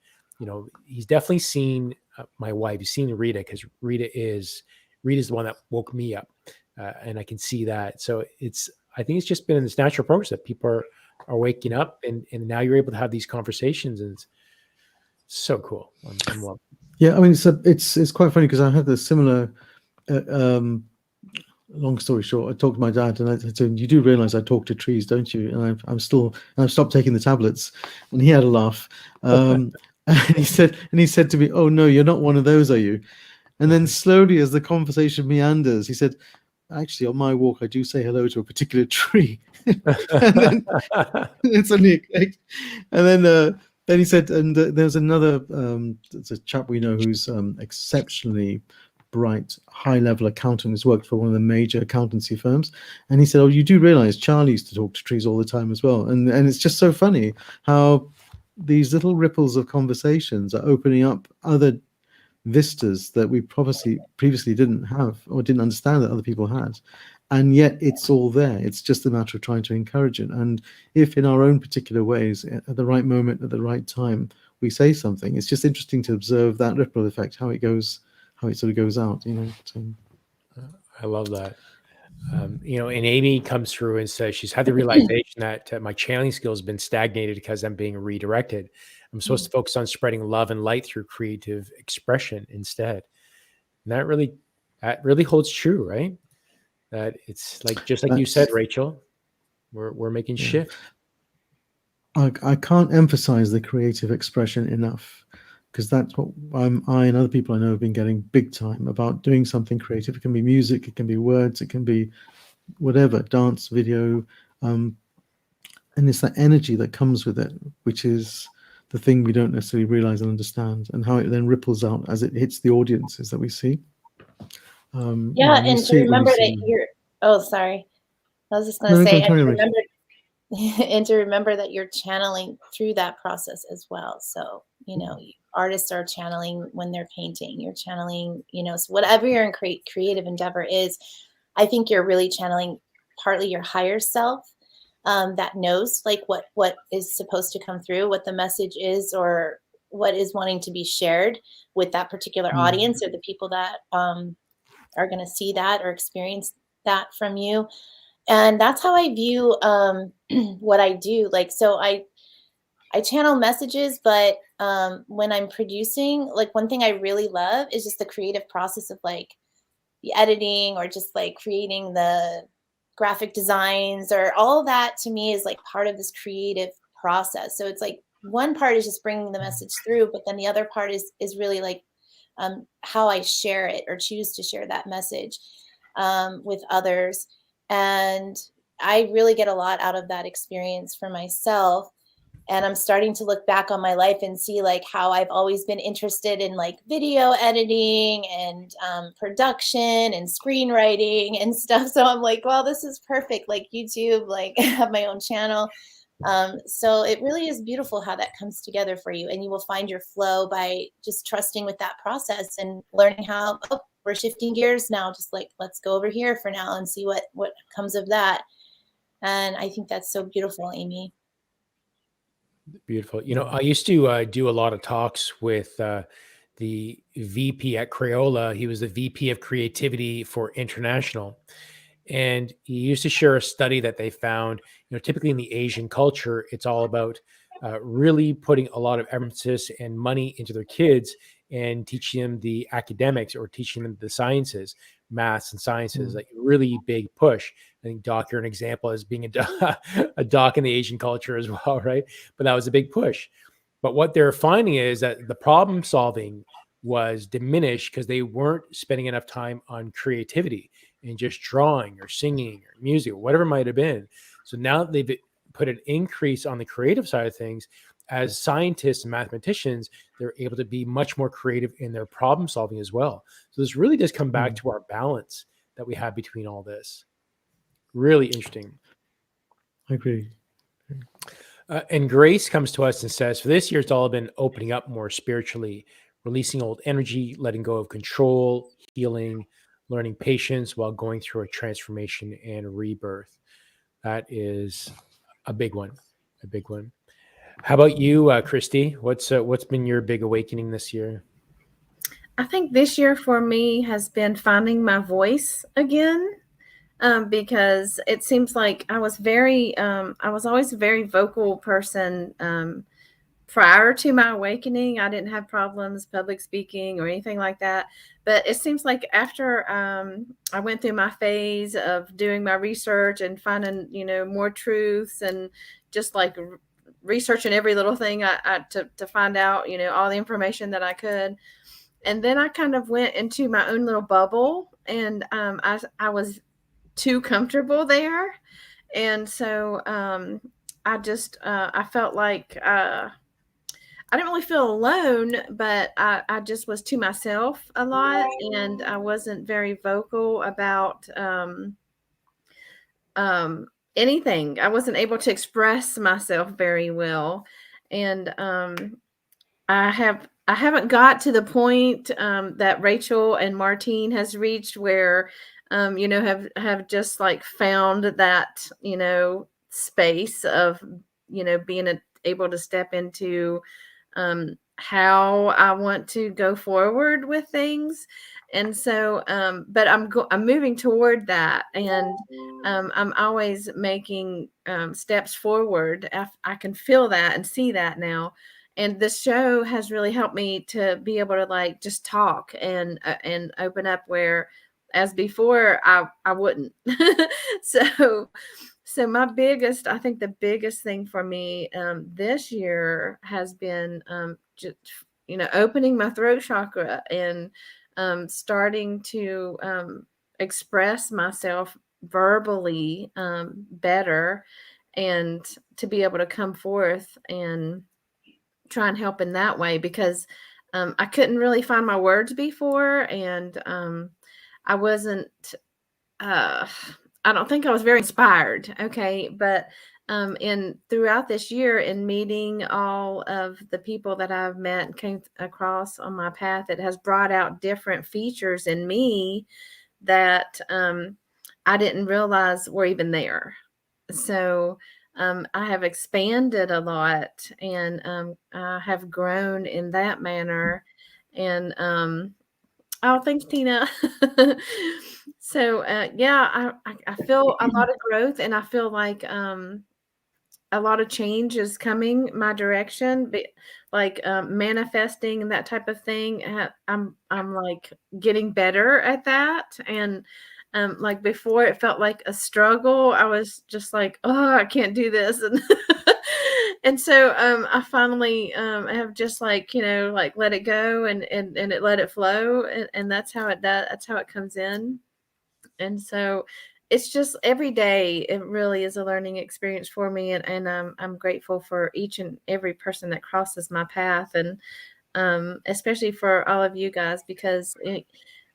he's definitely seen my wife. He's seen Rita, because Rita is the one that woke me up, and I can see that. So I think it's just been in this natural process that people are waking up, and now you're able to have these conversations, and it's so cool. I'm loving it. Yeah, I mean, it's quite funny, because I had the similar. Long story short, I talked to my dad, and I said to him, "You do realize I talk to trees, don't you?" And I've stopped taking the tablets. And he had a laugh. And he said to me, "Oh no, you're not one of those, are you?" And then slowly, as the conversation meanders, he said, "Actually, on my walk, I do say hello to a particular tree." And then it's only, and then he said, and there's another, it's a chap we know who's exceptionally bright, high-level accountant, has worked for one of the major accountancy firms, and he said, "Oh, you do realize Charlie used to talk to trees all the time as well." And it's just so funny how these little ripples of conversations are opening up other vistas that we previously didn't have or didn't understand that other people had. And yet it's all there. It's just a matter of trying to encourage it. And if in our own particular ways, at the right moment, at the right time, we say something, it's just interesting to observe that ripple effect, how it sort of goes out, So. I love that. And Amy comes through and says she's had the realization that my channeling skills have been stagnated because I'm being redirected. I'm supposed to focus on spreading love and light through creative expression instead. And that really holds true, right? That it's like, just like you said, Rachel, we're making shift. I can't emphasize the creative expression enough, because that's what I and other people I know have been getting big time about doing something creative. It can be music, it can be words, it can be whatever, dance, video, and it's that energy that comes with it, which is the thing we don't necessarily realize and understand, and how it then ripples out as it hits the audiences that we see. And to remember that you're, sorry. I was just going to say, and to remember that you're channeling through that process as well. So, artists are channeling when they're painting, you're channeling, so whatever your creative endeavor is, I think you're really channeling partly your higher self, that knows like what is supposed to come through, what the message is, or what is wanting to be shared with that particular audience, or the people that are going to see that or experience that from you. And that's how I view what I do. Like, so I channel messages, but when I'm producing, like one thing I really love is just the creative process of like the editing, or just like creating the graphic designs, or all that to me is like part of this creative process. So it's like one part is just bringing the message through, but then the other part is really like how I share it or choose to share that message with others. And I really get a lot out of that experience for myself. And I'm starting to look back on my life and see like how I've always been interested in like video editing and production and screenwriting and stuff. So I'm like, well, this is perfect. Like YouTube, like have my own channel. So it really is beautiful how that comes together for you. And you will find your flow by just trusting with that process and learning how, we're shifting gears now, just like, let's go over here for now and see what comes of that. And I think that's so beautiful, Amy. Beautiful. I used to do a lot of talks with the VP at Crayola. He was the VP of creativity for international. And he used to share a study that they found, typically in the Asian culture, it's all about really putting a lot of emphasis and money into their kids and teaching them the academics or teaching them the sciences, maths and sciences, like really big push. I think Doc, you're an example as being a doc in the Asian culture as well, right? But that was a big push. But what they're finding is that the problem solving was diminished because they weren't spending enough time on creativity and just drawing or singing or music or whatever it might have been. So now they've put an increase on the creative side of things. As scientists and mathematicians, they're able to be much more creative in their problem solving as well. So this really does come back to our balance that we have between all this. Really interesting. I agree. And Grace comes to us and says, for this year, it's all been opening up more spiritually, releasing old energy, letting go of control, healing, learning patience while going through a transformation and rebirth. That is a big one. A big one. How about you, Kristie? What's been your big awakening this year? I think this year for me has been finding my voice again, because it seems like I was always a very vocal person prior to my awakening. I didn't have problems public speaking or anything like that. But it seems like after I went through my phase of doing my research and finding, more truths and just like researching every little thing to find out, all the information that I could. And then I kind of went into my own little bubble, and I was too comfortable there. And so I just I felt like I didn't really feel alone, but I just was to myself a lot, and I wasn't very vocal about anything. I wasn't able to express myself very well. And I I haven't got to the point that Rachel and Martine has reached where, have just like found that, space of, being able to step into how I want to go forward with things. And so, but I'm moving toward that, and I'm always making steps forward. I can feel that and see that now. And the show has really helped me to be able to like just talk and open up, where as before I wouldn't. so I think the biggest thing for me this year has been just, opening my throat chakra and starting to express myself verbally better, and to be able to come forth and try and help in that way, because I couldn't really find my words before, and I wasn't I don't think I was very inspired. Okay. But throughout this year, in meeting all of the people that I've met and came across on my path, it has brought out different features in me that I didn't realize were even there. So I have expanded a lot, and I have grown in that manner. And oh, thanks, Tina. So yeah, I feel a lot of growth, and I feel like a lot of change is coming my direction, but like manifesting and that type of thing. I'm like getting better at that, and like before it felt like a struggle. I was just like, oh, I can't do this, and and so I finally have just like like let it go, and it let it flow, and that's how it does. That's how it comes in. And so it's just every day, it really is a learning experience for me. And I'm grateful for each and every person that crosses my path, and especially for all of you guys, because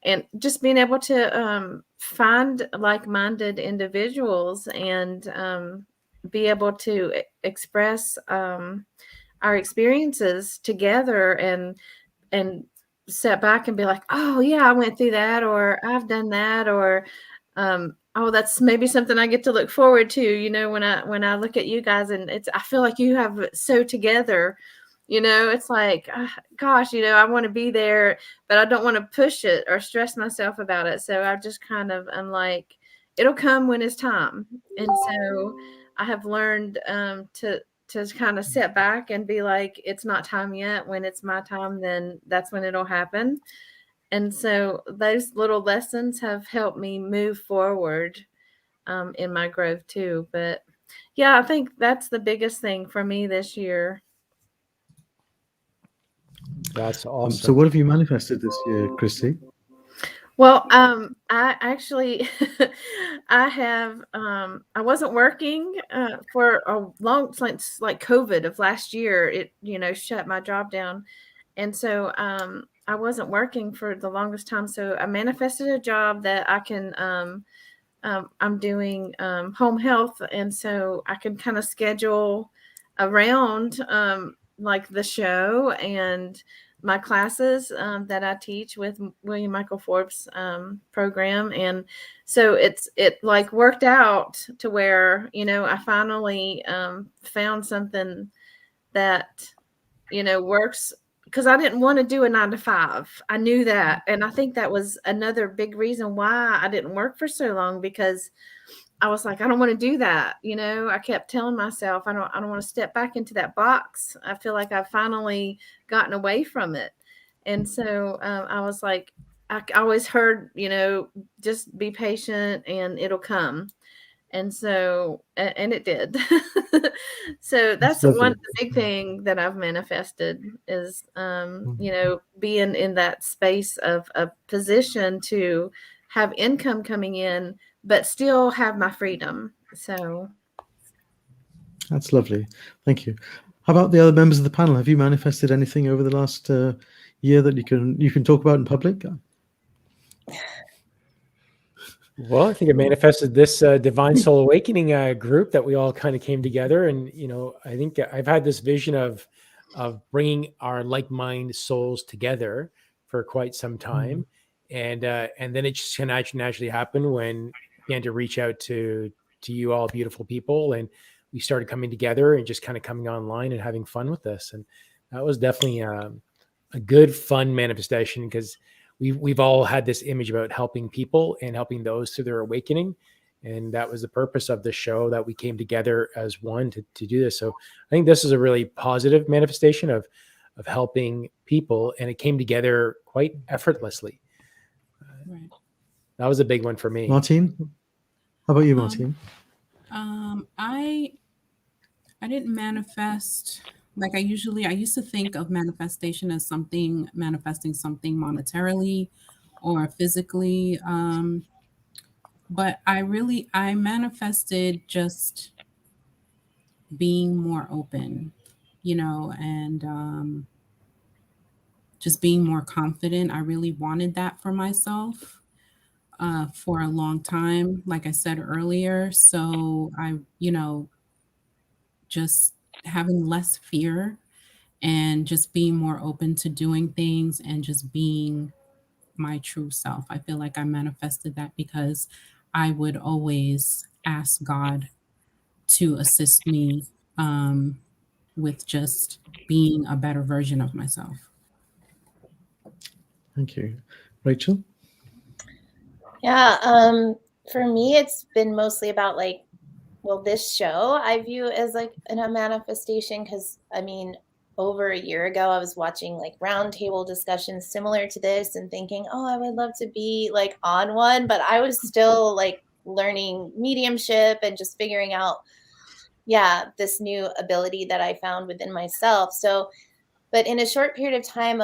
and just being able to find like-minded individuals, and be able to express our experiences together, and sit back and be like, oh yeah, I went through that, or I've done that, or oh, that's maybe something I get to look forward to, when I look at you guys, and I feel like you have it so together. It's like, gosh, I want to be there, but I don't want to push it or stress myself about it. So I just kind of, I'm like, it'll come when it's time. And so I have learned to kind of sit back and be like, it's not time yet. When it's my time, then that's when it'll happen. And so those little lessons have helped me move forward in my growth too. But yeah, I think that's the biggest thing for me this year. That's awesome. So what have you manifested this year, Kristie? Well, I actually, I wasn't working for a long, since like COVID of last year. It, shut my job down. And so I wasn't working for the longest time. So I manifested a job that I can, I'm doing home health. And so I can kind of schedule around like the show and my classes that I teach with William Michael Forbes program. And so it like worked out to where, I finally found something that, works, because I didn't want to do a 9-to-5. I knew that. And I think that was another big reason why I didn't work for so long, because I was like, I don't want to do that. I kept telling myself, I don't want to step back into that box. I feel like I've finally gotten away from it. And so I was like, I always heard, just be patient and it'll come. And so, and it did. So that's one the big thing that I've manifested is, being in that space of a position to have income coming in, but still have my freedom. So that's lovely. Thank you. How about the other members of the panel? Have you manifested anything over the last year that you can talk about in public? Well, I think it manifested this Divine Soul Awakening group that we all kind of came together. And, I think I've had this vision of of bringing our like-minded souls together for quite some time. And then it just naturally happened when I began to reach out to you all beautiful people, and we started coming together and just kind of coming online and having fun with this. And that was definitely a good, fun manifestation, because we've all had this image about helping people and helping those through their awakening. And that was the purpose of the show, that we came together as one to do this. So I think this is a really positive manifestation of helping people, and it came together quite effortlessly. Right. That was a big one for me. Martine, how about you, Martine? I didn't manifest like I used to think of manifestation as manifesting something monetarily or physically. But I manifested just being more open, and just being more confident. I really wanted that for myself for a long time, like I said earlier. So just having less fear and just being more open to doing things and just being my true self. I feel like I manifested that because I would always ask God to assist me with just being a better version of myself. Thank you. Rachel? Yeah, for me, it's been mostly about this show I view as like a manifestation, because over a year ago, I was watching roundtable discussions similar to this and thinking, oh, I would love to be on one, but I was still learning mediumship and just figuring out, this new ability that I found within myself. So, but in a short period of time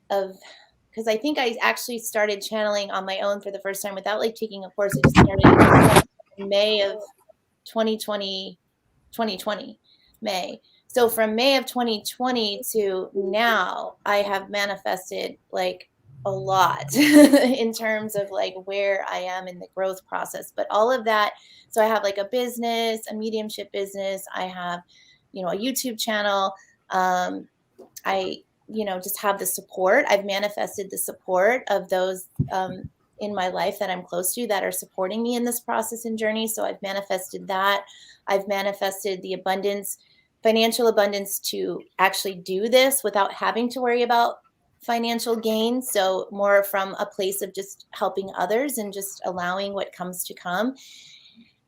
because I think I actually started channeling on my own for the first time without taking a course. I just started in May of 2020, May. So from May of 2020 to now, I have manifested a lot in terms of where I am in the growth process. But all of that, so I have a business, a mediumship business. I have, a YouTube channel. I just have the support. I've manifested the support of those in my life that I'm close to that are supporting me in this process and journey. So I've manifested that. I've manifested the abundance, financial abundance, to actually do this without having to worry about financial gain. So more from a place of just helping others and just allowing what comes to come,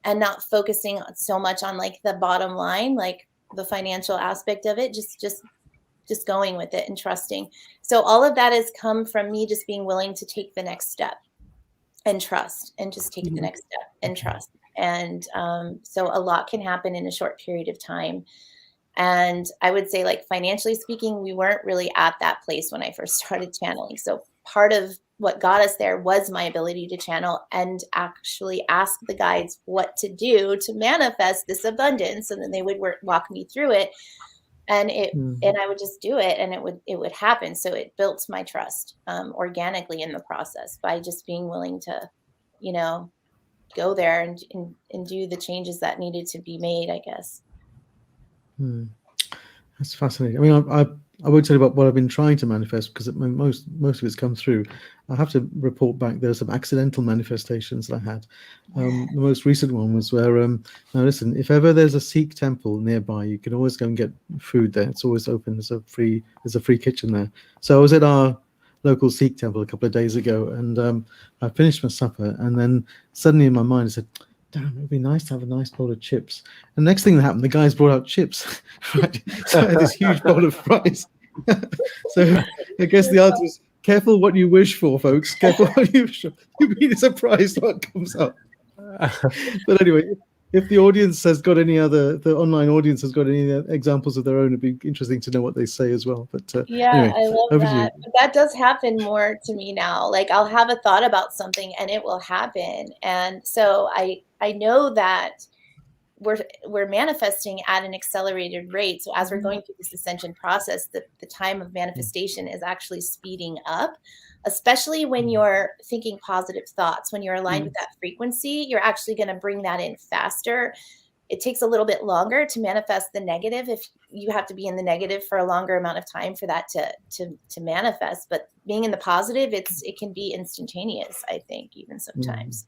and not focusing so much on the bottom line, the financial aspect of it, just going with it and trusting. So all of that has come from me just being willing to take the next step and trust, and just take the next step and trust. And so a lot can happen in a short period of time. And I would say financially speaking, we weren't really at that place when I first started channeling. So part of what got us there was my ability to channel and actually ask the guides what to do to manifest this abundance. And then they would walk me through it. And I would just do it, and it would happen. So it built my trust organically in the process by just being willing to, go there and do the changes that needed to be made, I guess. That's fascinating. I mean, I won't tell you about what I've been trying to manifest, because most of it's come through. I have to report back. There's some accidental manifestations that I had. The most recent one was where, now listen, if ever there's a Sikh temple nearby, you can always go and get food there. It's always open. There's a free kitchen there. So I was at our local Sikh temple a couple of days ago, and I finished my supper, and then suddenly in my mind I said, damn, it'd be nice to have a nice bowl of chips. And the next thing that happened, the guys brought out chips. Right? So I had this huge bowl of fries. So I guess the answer is, careful what you wish for, folks. Careful what you wish for. You'll be surprised what comes up. But anyway, if the audience has got the online audience has got any examples of their own, it'd be interesting to know what they say as well. But anyway, I love that. But that does happen more to me now. I'll have a thought about something and it will happen. And so I know that we're manifesting at an accelerated rate. So as we're going through this ascension process, the time of manifestation is actually speeding up, especially when you're thinking positive thoughts. When you're aligned with that frequency, you're actually going to bring that in faster. it takes a little bit longer to manifest the negative. If you have to be in the negative for a longer amount of time for that to manifest, but being in the positive, it can be instantaneous, I think, even sometimes.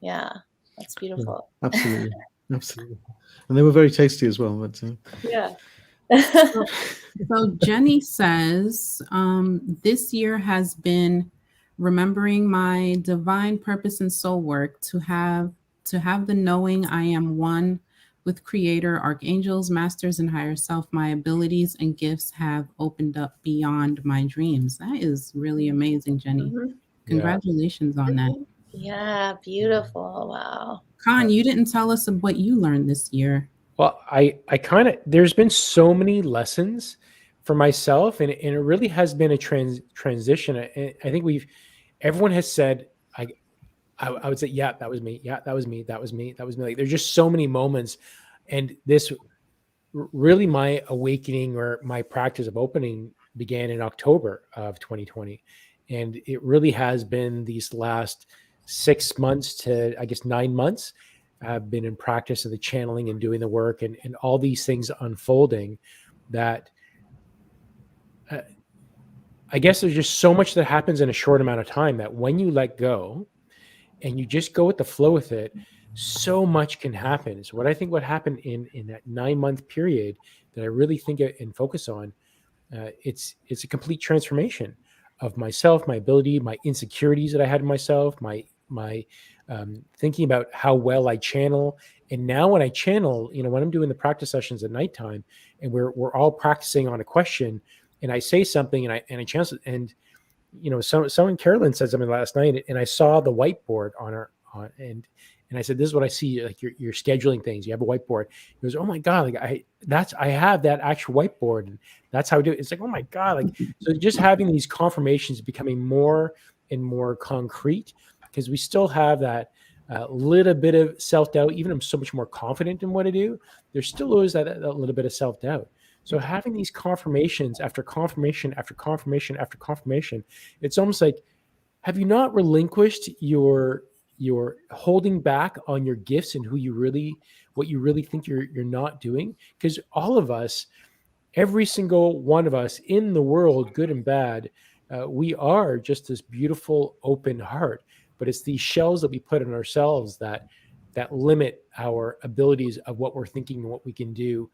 Yeah, that's beautiful. Yeah, absolutely. Absolutely. And they were very tasty as well. But, Yeah. So Jenny says, this year has been remembering my divine purpose and soul work, to have the knowing I am one with Creator, archangels, masters, and higher self. My abilities and gifts have opened up beyond my dreams. That is really amazing, Jenny. Congratulations on that. Yeah, beautiful. Wow. Khan, you didn't tell us of what you learned this year. Well, I kind of, there's been so many lessons for myself, and it really has been a transition. I think everyone has said, I would say, yeah, that was me. Yeah, that was me. That was me. That was me. Like, there's just so many moments. And this really, my awakening or my practice of opening began in October of 2020. And it really has been these last 6 months to, I guess, 9 months. I've been in practice of the channeling and doing the work and all these things unfolding that I guess there's just so much that happens in a short amount of time that when you let go and you just go with the flow with it, so much can happen. So what happened in that 9-month period that I really think and focus on, it's a complete transformation of myself, my ability, my insecurities that I had in myself, my thinking about how well I channel. And now when I channel, when I'm doing the practice sessions at nighttime and we're all practicing on a question and I say something and I channel it, and someone, Carolyn, said something last night, and I saw the whiteboard and I said, this is what I see. Like, you're scheduling things. You have a whiteboard. He goes, oh my God, like I have that actual whiteboard, and that's how I do it. It's like, oh my God, like, so just having these confirmations becoming more and more concrete, because we still have that little bit of self-doubt. Even I'm so much more confident in what I do, there's still always that little bit of self-doubt. So having these confirmations after confirmation after confirmation after confirmation, it's almost like, have you not relinquished your holding back on your gifts and what you really think you're not doing? Because all of us, every single one of us in the world, good and bad, we are just this beautiful open heart. But it's these shells that we put on ourselves that limit our abilities of what we're thinking and what we can do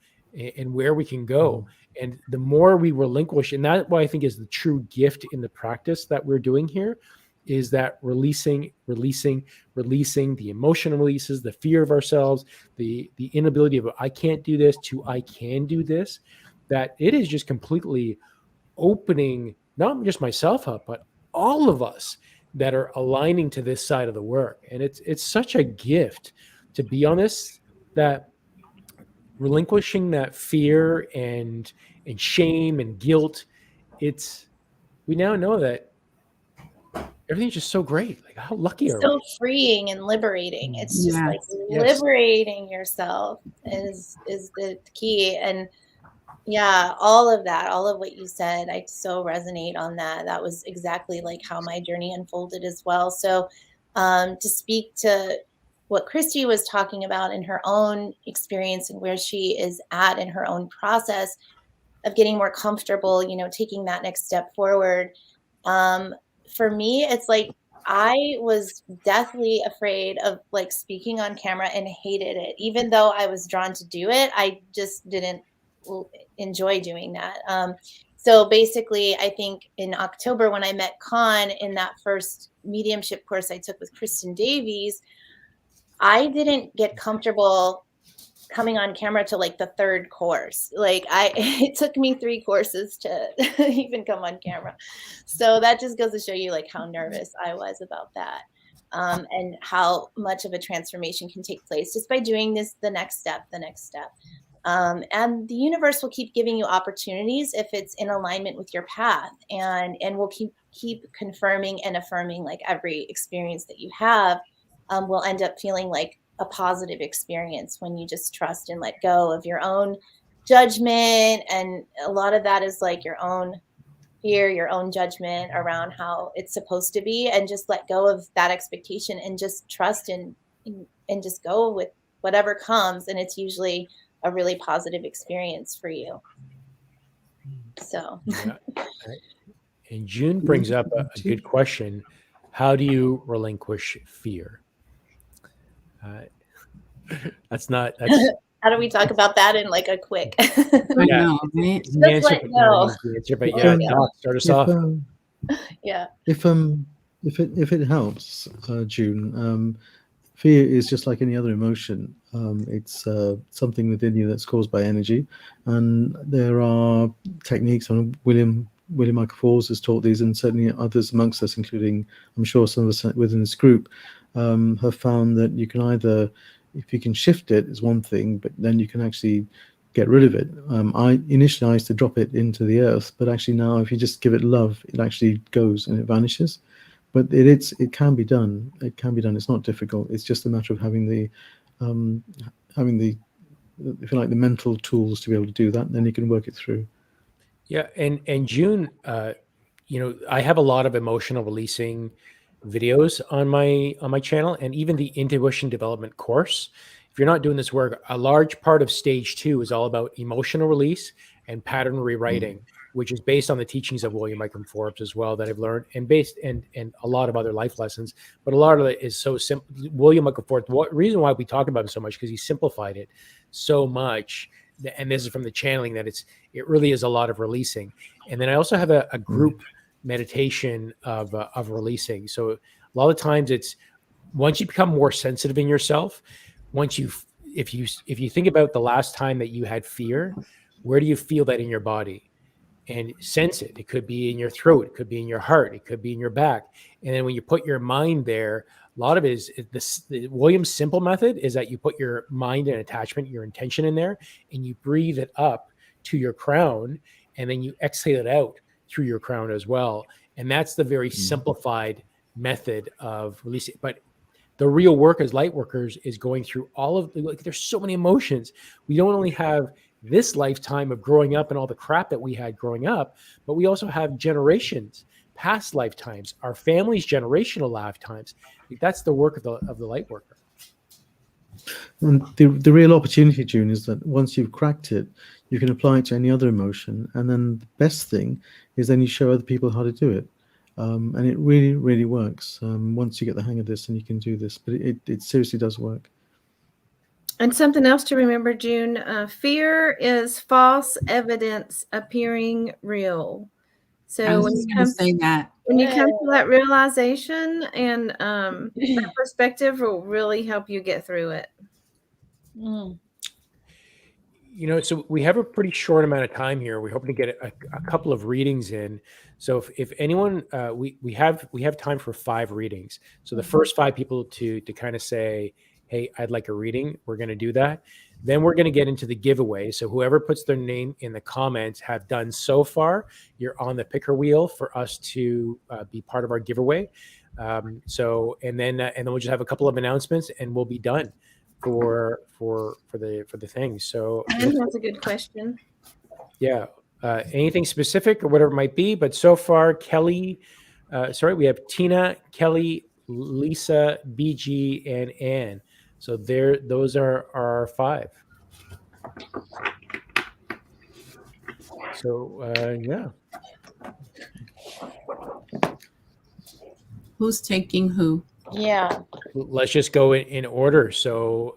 and where we can go. And the more we relinquish, and that's what I think is the true gift in the practice that we're doing here, is that releasing the emotional releases, the fear of ourselves, the inability of I can't do this to I can do this, that it is just completely opening not just myself up, but all of us that are aligning to this side of the work. And it's such a gift to be on this, that relinquishing that fear and shame and guilt. We now know that everything's just so great. Like, how lucky are we? So freeing and liberating. It's just like Yes. liberating yourself is the key. And yeah, all of that, all of what you said, I so resonate on that. That was exactly like how my journey unfolded as well. So to speak to what Kristie was talking about in her own experience and where she is at in her own process of getting more comfortable, taking that next step forward. For me, it's like I was deathly afraid of like speaking on camera and hated it. Even though I was drawn to do it, I just didn't enjoy doing that. So basically, I think in October when I met Khan in that first mediumship course I took with Kristen Davies, I didn't get comfortable coming on camera to like the third course. Like it took me 3 courses to even come on camera. So that just goes to show you like how nervous I was about that. And how much of a transformation can take place just by doing this, the next step. And the universe will keep giving you opportunities if it's in alignment with your path, and will keep confirming and affirming like every experience that you have will end up feeling like a positive experience when you just trust and let go of your own judgment. And a lot of that is like your own fear, your own judgment around how it's supposed to be, and just let go of that expectation and just trust and just go with whatever comes, and it's usually a really positive experience for you. So Yeah. And June brings up a good question. How do you relinquish fear? That's how do we talk about that in like a quick I Yeah. know, right? easy Just answer, like, but not no. an easy answer. But Yeah. Doc, start us If, off. Yeah. if it helps, June, fear is just like any other emotion. It's something within you that's caused by energy, and there are techniques. And William Michael Falls has taught these, and certainly others amongst us, including I'm sure some of us within this group, have found that you can either, if you can shift it, is one thing, but then you can actually get rid of it. I initially used to drop it into the earth, but actually now if you just give it love, it actually goes and it vanishes. But it can be done. It can be done. It's not difficult. It's just a matter of having the if you like the mental tools to be able to do that. Then you can work it through. Yeah, and June, I have a lot of emotional releasing videos on my channel, and even the intuition development course. If you're not doing this work, a large part of stage 2 is all about emotional release and pattern rewriting, which is based on the teachings of William Michael Forbes as well that I've learned, and a lot of other life lessons. But a lot of it is so simple. William Michael Forbes. What reason why we talk about him so much, because he simplified it so much. And this is from the channeling, that it really is a lot of releasing. And then I also have a group meditation of releasing. So a lot of times it's once you become more sensitive in yourself, if you think about the last time that you had fear, where do you feel that in your body? And sense it. It could be in your throat, it could be in your heart, it could be in your back. And then when you put your mind there, a lot of it is the William's simple method is that you put your mind and attachment, your intention in there, and you breathe it up to your crown, and then you exhale it out through your crown as well. And that's the very simplified method of releasing. But the real work as light workers is going through all of there's so many emotions. We don't only have this lifetime of growing up and all the crap that we had growing up, but we also have generations, past lifetimes, our family's generational lifetimes. That's the work of the light worker. And the real opportunity, June, is that once you've cracked it, you can apply it to any other emotion. And then the best thing is then you show other people how to do it. And it really, really works. Once you get the hang of this, and you can do this, but it seriously does work. And something else to remember, June, fear is false evidence appearing real. So I was going to say that. when you come to that realization and that perspective will really help you get through it. So we have a pretty short amount of time here. We're hoping to get a couple of readings in. So if anyone, we have time for 5 readings. So the first 5 people to kind of say, hey, I'd like a reading, we're going to do that. Then we're going to get into the giveaway. So whoever puts their name in the comments have done so far, you're on the picker wheel for us to be part of our giveaway. And then we'll just have a couple of announcements, and we'll be done for the thing. So That's a good question. Yeah. Anything specific or whatever it might be, but so far we have Tina, Kelly, Lisa, BG, and Anne. So those are our 5. So yeah. Who's taking who? Yeah. Let's just go in order. So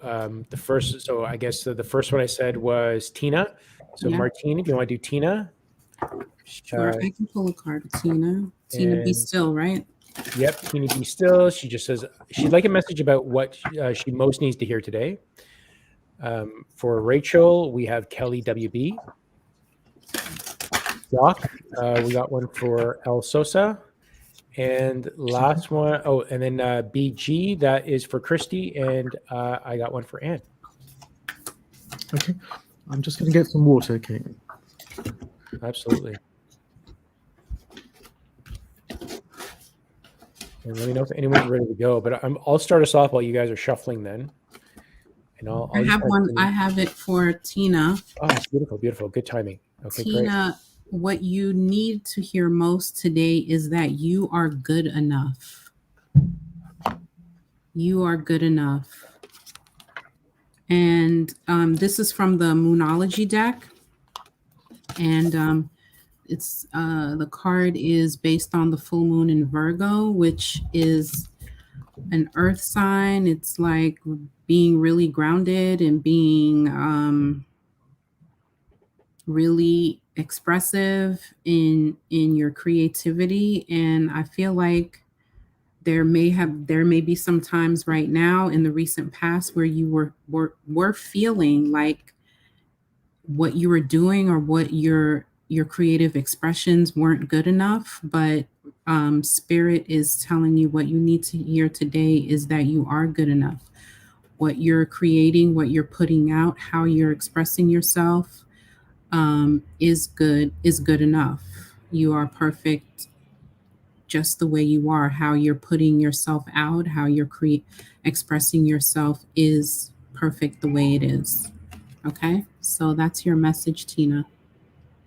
I guess the first one I said was Tina. So Yeah. Martine, if you want to do Tina. Sure, I can pull a card. Tina, be still, right? Yep, Tina, be still. She just says she'd like a message about what she most needs to hear today. For Rachel, we have Kelly WB. Doc, we got one for El Sosa. And last one, and then BG, that is for Kristie, and I got one for Anne. Okay, I'm just going to get some water, okay? Absolutely. And let me know if anyone's ready to go. But I'll start us off while you guys are shuffling then. And I have one. I have it for Tina. Oh, beautiful, beautiful. Good timing. Okay, Tina, great. What you need to hear most today is that you are good enough. You are good enough. And this is from the Moonology deck. And it's the card is based on the full moon in Virgo, which is an earth sign. It's like being really grounded and being really expressive in your creativity. And I feel like there may be some times right now in the recent past where you were feeling like what you were doing or what your creative expressions weren't good enough, but spirit is telling you what you need to hear today is that you are good enough. What you're creating, what you're putting out, how you're expressing yourself is good enough. You are perfect just the way you are. How you're putting yourself out, how you're expressing yourself is perfect the way it is. Okay, so that's your message, Tina.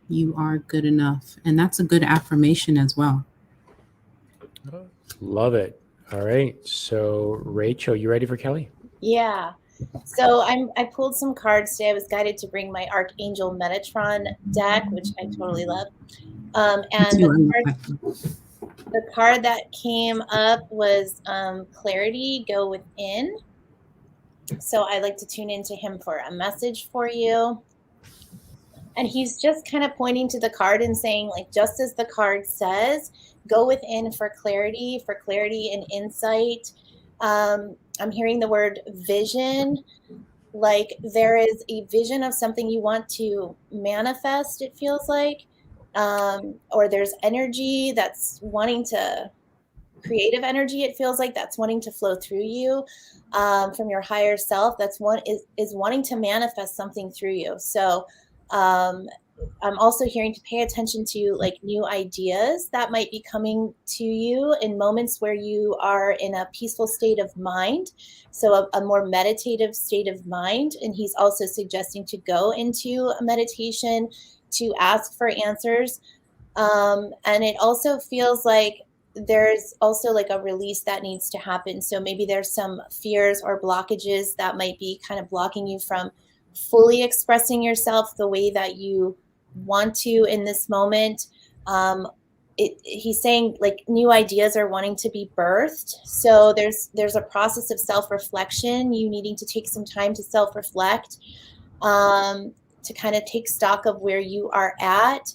You are good enough. And that's a good affirmation as well. Love it. All right. So, Rachel, you ready for Kelly? Yeah. So I pulled some cards today. I was guided to bring my Archangel Metatron deck, which I totally love. And the card that came up was Clarity, Go Within. So I'd like to tune into him for a message for you. And he's just kind of pointing to the card and saying, like, just as the card says, go within for clarity and insight. I'm hearing the word vision. Like there is a vision of something you want to manifest, it feels like. Or there's energy that's wanting to, creative energy, it feels like, that's wanting to flow through you from your higher self. That's is wanting to manifest something through you. So I'm also hearing to pay attention to like new ideas that might be coming to you in moments where you are in a peaceful state of mind. So a more meditative state of mind. And he's also suggesting to go into a meditation to ask for answers. And it also feels like there's also like a release that needs to happen. So maybe there's some fears or blockages that might be kind of blocking you from fully expressing yourself the way that you want to in this moment. He's saying like new ideas are wanting to be birthed. So there's a process of self-reflection, you needing to take some time to self-reflect, to kind of take stock of where you are at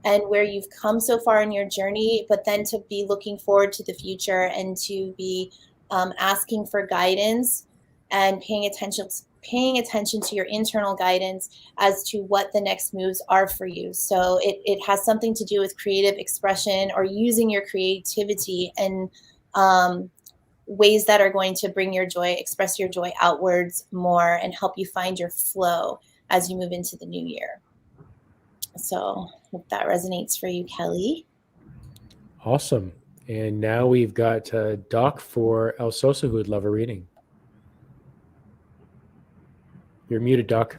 and where you've come so far in your journey, but then to be looking forward to the future and to be asking for guidance and paying attention to your internal guidance as to what the next moves are for you. So it has something to do with creative expression or using your creativity in ways that are going to bring your joy, express your joy outwards more and help you find your flow as you move into the new year. So hope that resonates for you, Kelly. Awesome. And now we've got Doc for El Sosa, who would love a reading. You're muted, Doc.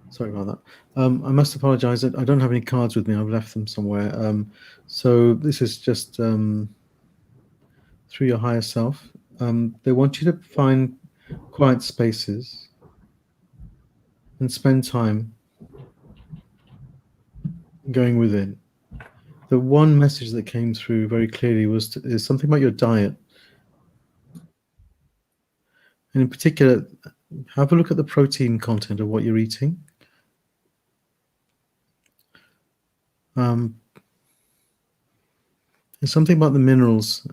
Sorry about that. I must apologize. I don't have any cards with me. I've left them somewhere. So this is just through your higher self. They want you to find quiet spaces and spend time going within. The one message that came through very clearly is something about your diet. And in particular, have a look at the protein content of what you're eating. There's something about the minerals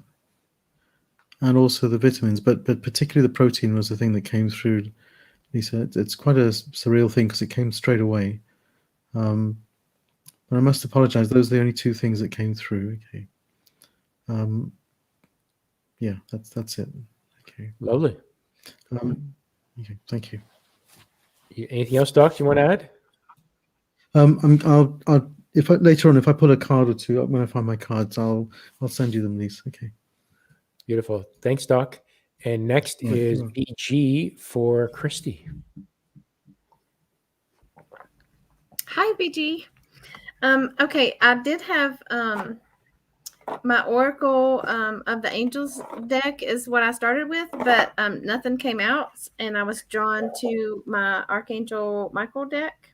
and also the vitamins, but particularly the protein was the thing that came through, Lisa. It's quite a surreal thing because it came straight away. But I must apologize. Those are the only two things that came through. Okay. Yeah, that's it. Okay. Lovely. Okay, thank you. Anything else, Doc, you want to add? I'll later on, if I pull a card or two, when I find my cards, I'll send you them, Lisa. Okay. Beautiful. Thanks, Doc. And next is BG for Kristie. Hi, BG. Okay, I did have My Oracle of the Angels deck is what I started with, but nothing came out, and I was drawn to my Archangel Michael deck,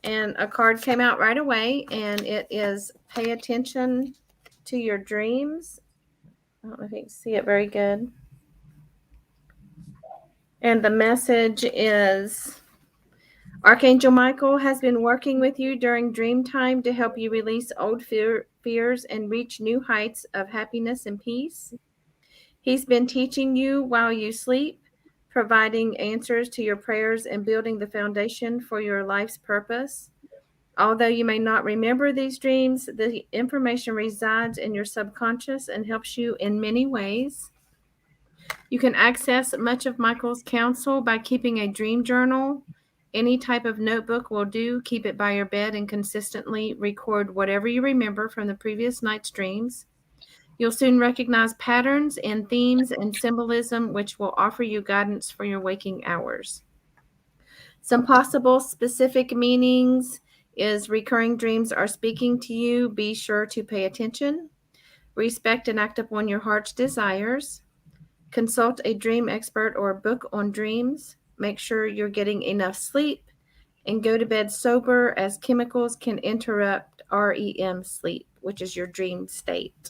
and a card came out right away, and it is pay attention to your dreams. I don't know if you can see it very good. And the message is, Archangel Michael has been working with you during dream time to help you release old fears and reach new heights of happiness and peace. He's been teaching you while you sleep, providing answers to your prayers and building the foundation for your life's purpose. Although you may not remember these dreams, the information resides in your subconscious and helps you in many ways. You can access much of Michael's counsel by keeping a dream journal. Any type of notebook will do. Keep it by your bed and consistently record whatever you remember from the previous night's dreams. You'll soon recognize patterns and themes and symbolism, which will offer you guidance for your waking hours. Some possible specific meanings is recurring dreams are speaking to you. Be sure to pay attention. Respect and act upon your heart's desires. Consult a dream expert or a book on dreams. Make sure you're getting enough sleep and go to bed sober, as chemicals can interrupt REM sleep, which is your dream state.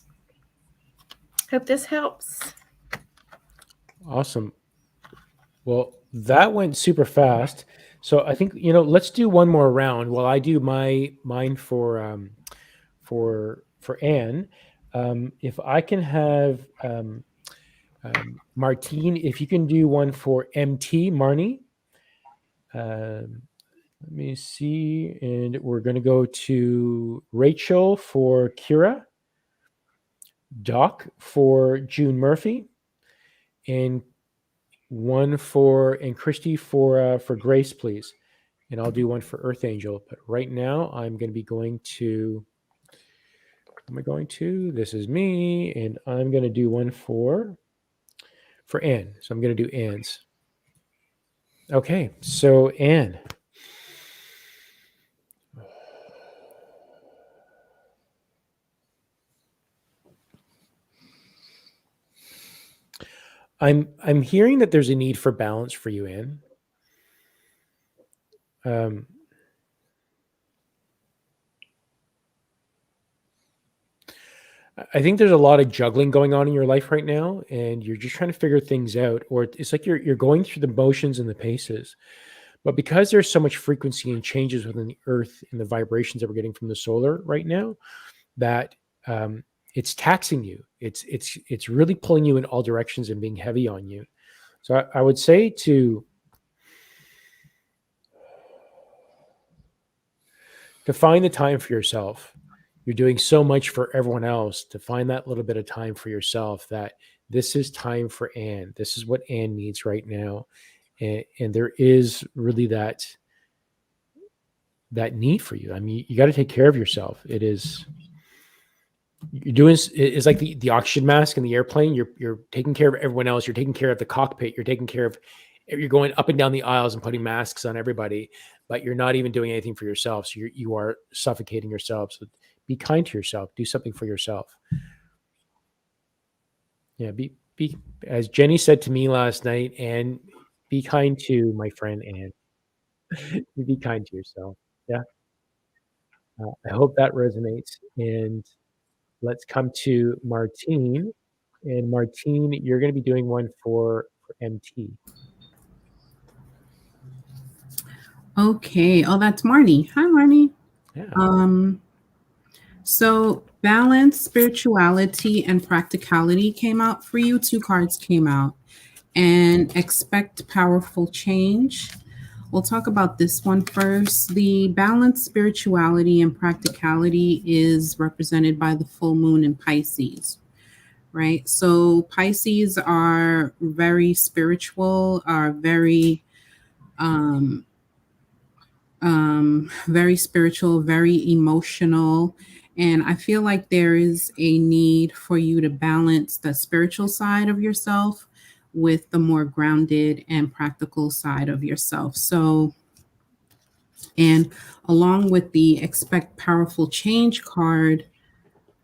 Hope this helps. Awesome. Well, that went super fast. So I think, let's do one more round while I do mine for Anne. If I can have Martine, if you can do one for MT, Marnie. Let me see. And we're going to go to Rachel for Kira, Doc for June Murphy, and Kristie for Grace, please. And I'll do one for Earth Angel. But right now I'm going to be going to, this is me, and I'm going to do one for Anne. So I'm going to do Anne's. Okay, so Anne. I'm hearing that there's a need for balance for you, Anne. I think there's a lot of juggling going on in your life right now, and you're just trying to figure things out, or it's like you're going through the motions and the paces. But because there's so much frequency and changes within the earth and the vibrations that we're getting from the solar right now, that it's taxing you. It's really pulling you in all directions and being heavy on you. So I would say to find the time for yourself. You're doing so much for everyone else. To find that little bit of time for yourself, that this is time for Anne. This is what Anne needs right now. And there is really that need for you. I mean, you got to take care of yourself. It's like the oxygen mask in the airplane. You're taking care of everyone else. You're taking care of the cockpit. You're going up and down the aisles and putting masks on everybody, but you're not even doing anything for yourself. So you are suffocating yourself. So be kind to yourself. Do something for yourself. Yeah. Be as Jenny said to me last night, and be kind to my friend Anne. Be kind to yourself. Yeah. I hope that resonates. And let's come to Martine. And Martine, you're going to be doing one for MT. Okay. Oh, that's Marnie. Hi, Marnie. Yeah. So balance, spirituality, and practicality came out for you. 2 cards came out. And expect powerful change. We'll talk about this one first. The balance, spirituality, and practicality is represented by the full moon in Pisces, right? So Pisces are very spiritual, are very spiritual, very emotional. And I feel like there is a need for you to balance the spiritual side of yourself with the more grounded and practical side of yourself. So, and along with the expect powerful change card,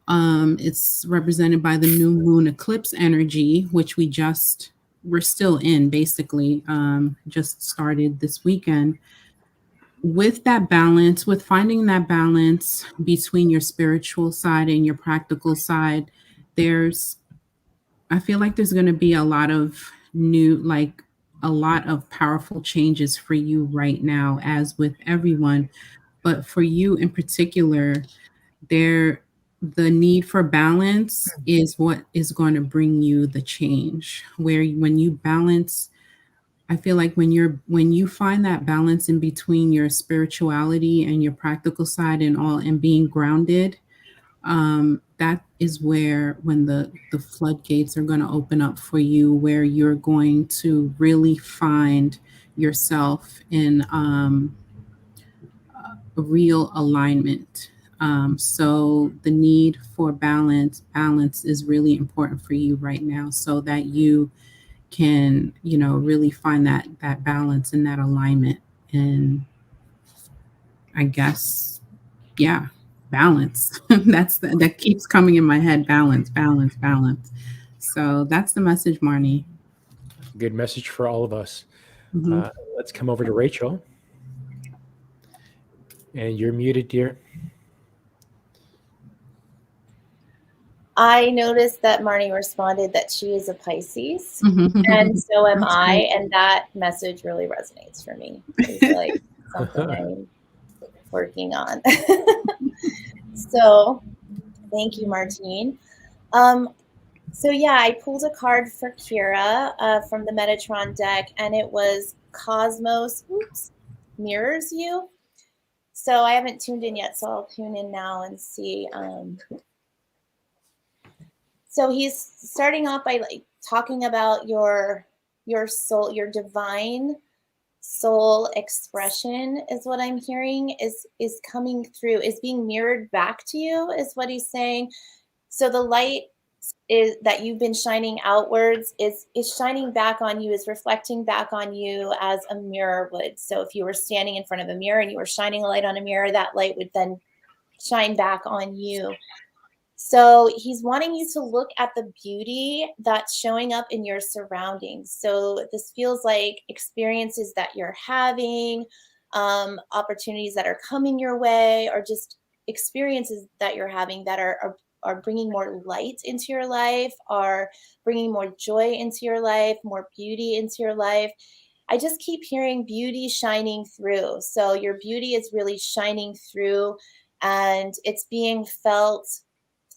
It's represented by the new moon eclipse energy, which we're still in, basically, just started this weekend. With that balance, with finding that balance between your spiritual side and your practical side, I feel like there's going to be a lot of powerful changes for you right now, as with everyone. But for you in particular, the need for balance is what is going to bring you the change. When you balance, I feel like when you find that balance in between your spirituality and your practical side and being grounded, that is when the floodgates are going to open up for you, where you're going to really find yourself in real alignment. So the need for balance is really important for you right now, so that you can, really find that balance and that alignment. And I guess, yeah, balance. That keeps coming in my head. Balance, balance, balance. So that's the message, Marnie. Good message for all of us. Mhm. Let's come over to Rachel. And you're muted, dear. I noticed that Marnie responded that she is a Pisces, Mhm. and so am That's I, great. and that message really resonates for me. It's like something I'm working on. So thank you, Martine. So yeah, I pulled a card for Kira from the Metatron deck, and it was Cosmos mirrors you. So I haven't tuned in yet, so I'll tune in now and see. So he's starting off by talking about your soul, your divine soul expression is what I'm hearing is coming through, is being mirrored back to you, is what he's saying. So the light is that you've been shining outwards is shining back on you, is reflecting back on you as a mirror would. So if you were standing in front of a mirror and you were shining a light on a mirror, that light would then shine back on you. So he's wanting you to look at the beauty that's showing up in your surroundings. So this feels like experiences that you're having, opportunities that are coming your way, or just experiences that you're having that are bringing more light into your life, are bringing more joy into your life, more beauty into your life. I just keep hearing beauty shining through. So your beauty is really shining through, and it's being felt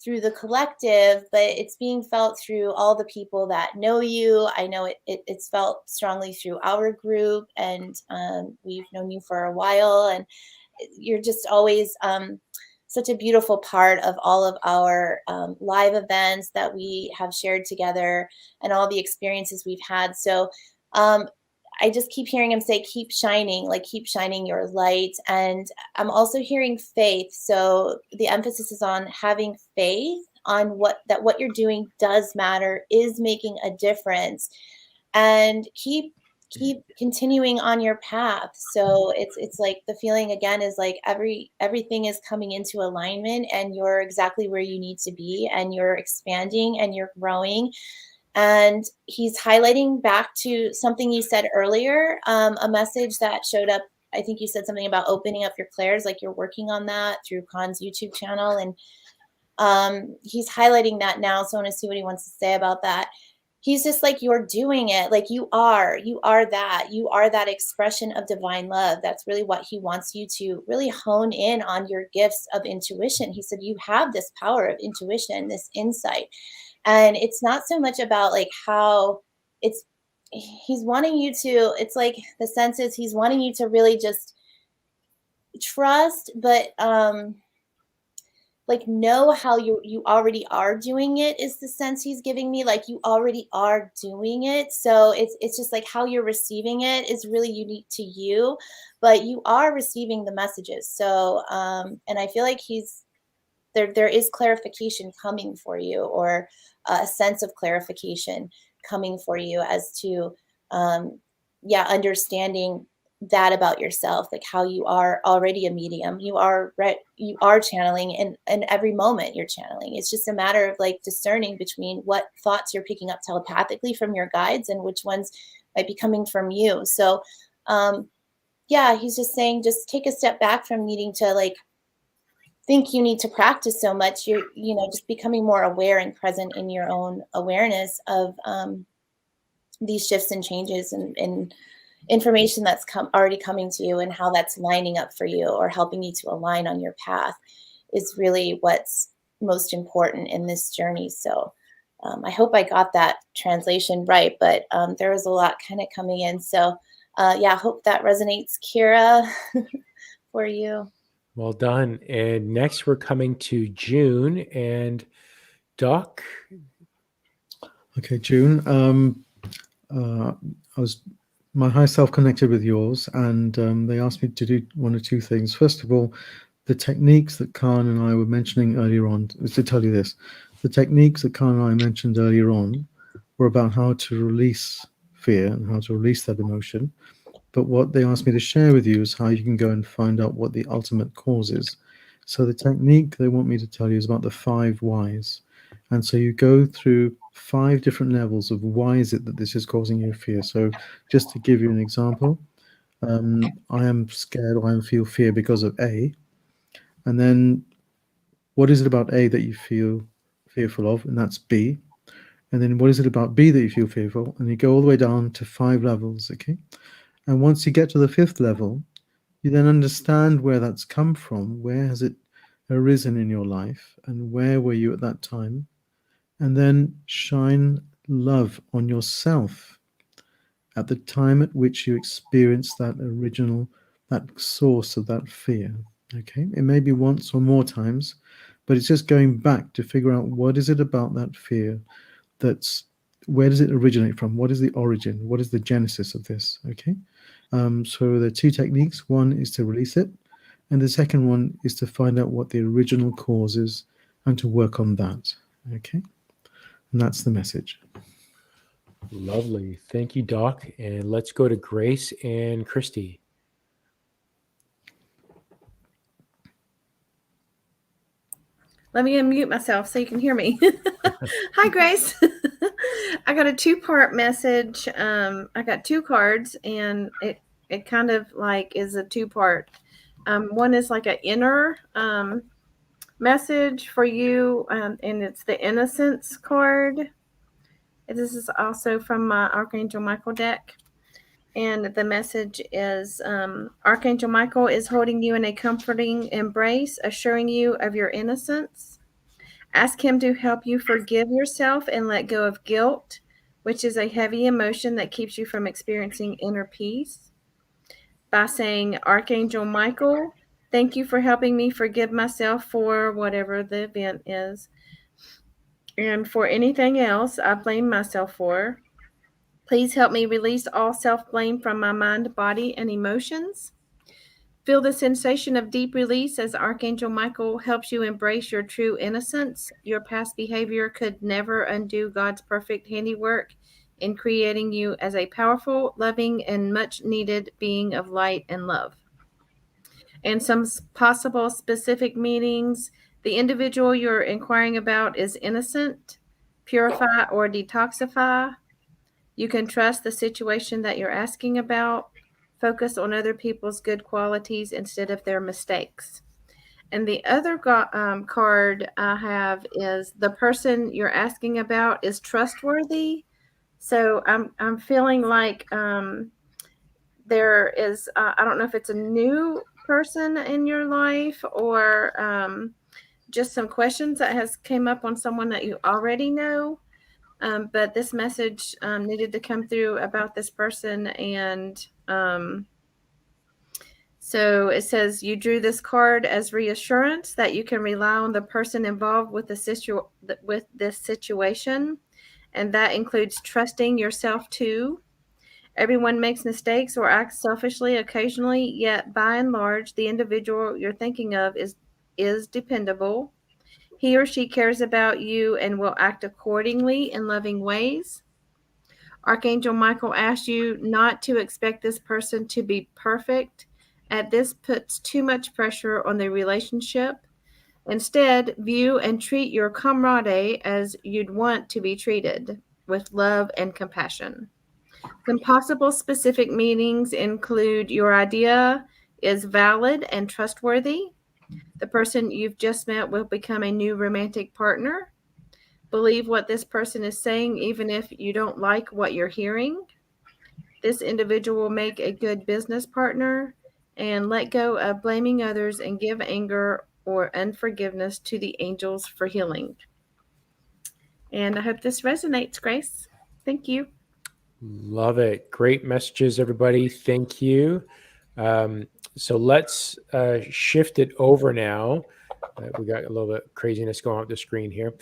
through the collective, but it's being felt through all the people that know you. I know it's felt strongly through our group, and we've known you for a while, and you're just always such a beautiful part of all of our live events that we have shared together and all the experiences we've had. So I just keep hearing him say, keep shining your light. And I'm also hearing faith. So the emphasis is on having faith on what you're doing does matter, is making a difference, and keep continuing on your path. So it's like the feeling again is like everything is coming into alignment, and you're exactly where you need to be, and you're expanding and you're growing. And he's highlighting back to something you said earlier, a message that showed up. I think you said something about opening up your clairs, like you're working on that through Khan's YouTube channel. And he's highlighting that now. So I want to see what he wants to say about that. He's just like, you're doing it. Like you are that expression of divine love. That's really what he wants you to really hone in on, your gifts of intuition. He said, you have this power of intuition, this insight. And it's not so much about like how he's wanting you to, it's like the sense is he's wanting you to really just trust, but like know how you already are doing it, is the sense he's giving me. Like you already are doing it. So it's just like how you're receiving it is really unique to you, but you are receiving the messages. So and I feel like there is clarification coming for you, or a sense of clarification coming for you as to understanding that about yourself, like how you are already a medium. You are channeling in every moment you're channeling. It's just a matter of like discerning between what thoughts you're picking up telepathically from your guides and which ones might be coming from you. So yeah, he's just saying, just take a step back from needing to like think you need to practice so much. You're, just becoming more aware and present in your own awareness of these shifts and changes and information that's already coming to you, and how that's lining up for you or helping you to align on your path is really what's most important in this journey. So I hope I got that translation right, but there was a lot kind of coming in. So yeah, I hope that resonates, Kira, for you. Well done. And next we're coming to June and Doc. Okay, June. My high self connected with yours, and they asked me to do one or two things. First of all, the techniques that Khan and I were mentioning earlier on, is to tell you this. The techniques that Khan and I mentioned earlier on were about how to release fear and how to release that emotion. But what they asked me to share with you is how you can go and find out what the ultimate cause is. So the technique they want me to tell you is about the 5 whys. And so you go through 5 different levels of why is it that this is causing you fear. So just to give you an example, I am scared or I feel fear because of A. And then what is it about A that you feel fearful of? And that's B. And then what is it about B that you feel fearful? And you go all the way down to 5 levels, okay? And once you get to the 5th level, you then understand where that's come from. Where has it arisen in your life? And where were you at that time? And then shine love on yourself at the time at which you experienced that original, that source of that fear. Okay, it may be once or more times, but it's just going back to figure out what is it about that fear where does it originate from? What is the origin? What is the genesis of this? Okay, so there are 2 techniques. One is to release it, and the second one is to find out what the original cause is and to work on that. Okay, and that's the message. Lovely. Thank you, Doc. And let's go to Grace and Kristie. Let me unmute myself so you can hear me. Hi, Grace. I got a 2-part message. I got 2 cards, and it kind of like is a 2-part. One is like an inner message for you, and it's the Innocence card. This is also from my Archangel Michael deck. And the message is Archangel Michael is holding you in a comforting embrace, assuring you of your innocence. Ask him to help you forgive yourself and let go of guilt, which is a heavy emotion that keeps you from experiencing inner peace. By saying, Archangel Michael, thank you for helping me forgive myself for whatever the event is, and for anything else I blame myself for. Please help me release all self-blame from my mind, body, and emotions. Feel the sensation of deep release as Archangel Michael helps you embrace your true innocence. Your past behavior could never undo God's perfect handiwork in creating you as a powerful, loving, and much-needed being of light and love. And some possible specific meanings. The individual you're inquiring about is innocent. Purify or detoxify. You can trust the situation that you're asking about. Focus on other people's good qualities instead of their mistakes. And the other card I have is the person you're asking about is trustworthy. So I'm feeling like there is, I don't know if it's a new person in your life or just some questions that has came up on someone that you already know. But this message needed to come through about this person. And so it says you drew this card as reassurance that you can rely on the person involved with this situation. And that includes trusting yourself too. Everyone makes mistakes or acts selfishly occasionally, yet by and large, the individual you're thinking of is dependable. He or she cares about you and will act accordingly in loving ways. Archangel Michael asks you not to expect this person to be perfect, as this puts too much pressure on the relationship. Instead, view and treat your comrade as you'd want to be treated, with love and compassion. Some possible specific meanings include your idea is valid and trustworthy. The person you've just met will become a new romantic partner. Believe what this person is saying, even if you don't like what you're hearing. This individual will make a good business partner. And let go of blaming others and give anger or unforgiveness to the angels for healing. And I hope this resonates, Grace. Thank you. Love it. Great messages, everybody. Thank you. So let's shift it over now. We got a little bit of craziness going on with the screen here.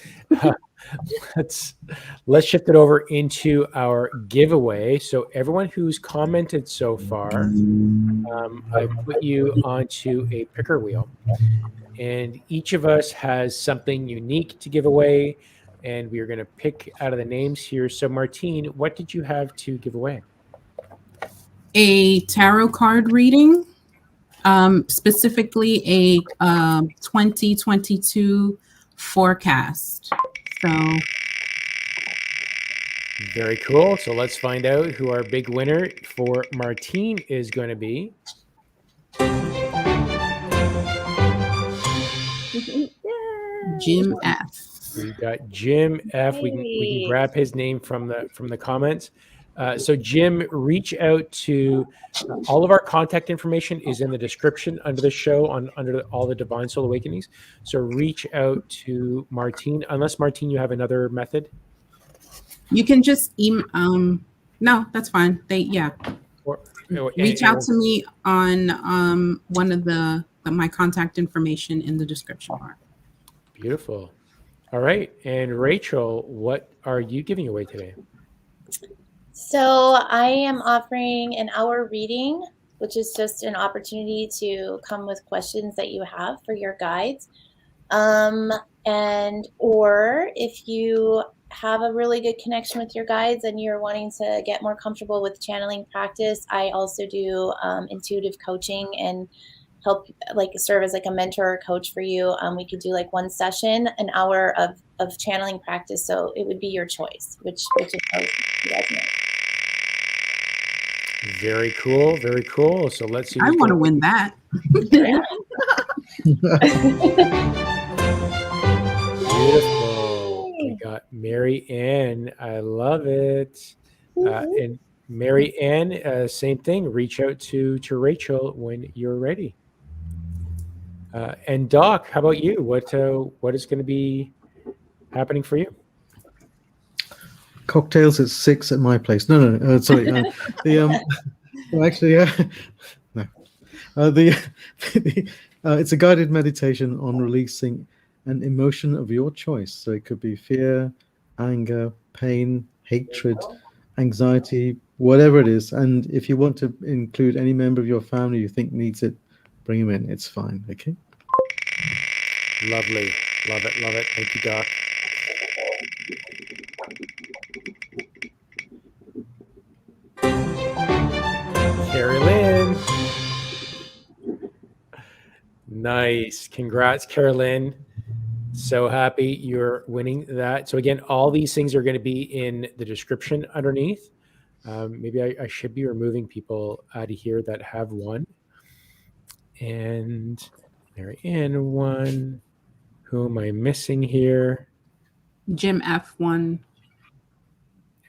Let's shift it over into our giveaway. So everyone who's commented so far, I put you onto a picker wheel, and each of us has something unique to give away, and we are going to pick out of the names here. So Martine, what did you have to give away? A tarot card reading, specifically a 2022 forecast. So very cool. So let's find out who our big winner for Martine is going to be. Jim F. We got Jim F. Hey. We can grab his name from the comments. So Jim, reach out to all of our contact information is in the description under the show under all the Divine Soul Awakenings. So reach out to Martine, unless Martine, you have another method. You can just email. No, that's fine. Reach out to me on one of my contact information in the description bar. Beautiful. All right. And Rachel, what are you giving away today? So I am offering an hour reading, which is just an opportunity to come with questions that you have for your guides. Or if you have a really good connection with your guides and you're wanting to get more comfortable with channeling practice, I also do intuitive coaching and help serve as a mentor or coach for you. We could do one session, an hour of channeling practice. So it would be your choice, which is how you guys know. Very cool. Very cool. So let's see. I want to win that. Beautiful. We got Mary Ann. I love it. And Mary Ann, same thing. Reach out to Rachel when you're ready. And Doc, how about you? What is going to be happening for you? Cocktails at 6 at my place. No, sorry. No. It's a guided meditation on releasing an emotion of your choice. So it could be fear, anger, pain, hatred, anxiety, whatever it is. And if you want to include any member of your family you think needs it, bring him in. It's fine. Okay. Lovely. Love it. Love it. Thank you, Doc. Carrie Lynn. Nice. Congrats, Carolyn. So happy you're winning that. So again, all these things are going to be in the description underneath. Maybe I should be removing people out of here that have won. And Mary Ann won. Who am I missing here? Jim F1.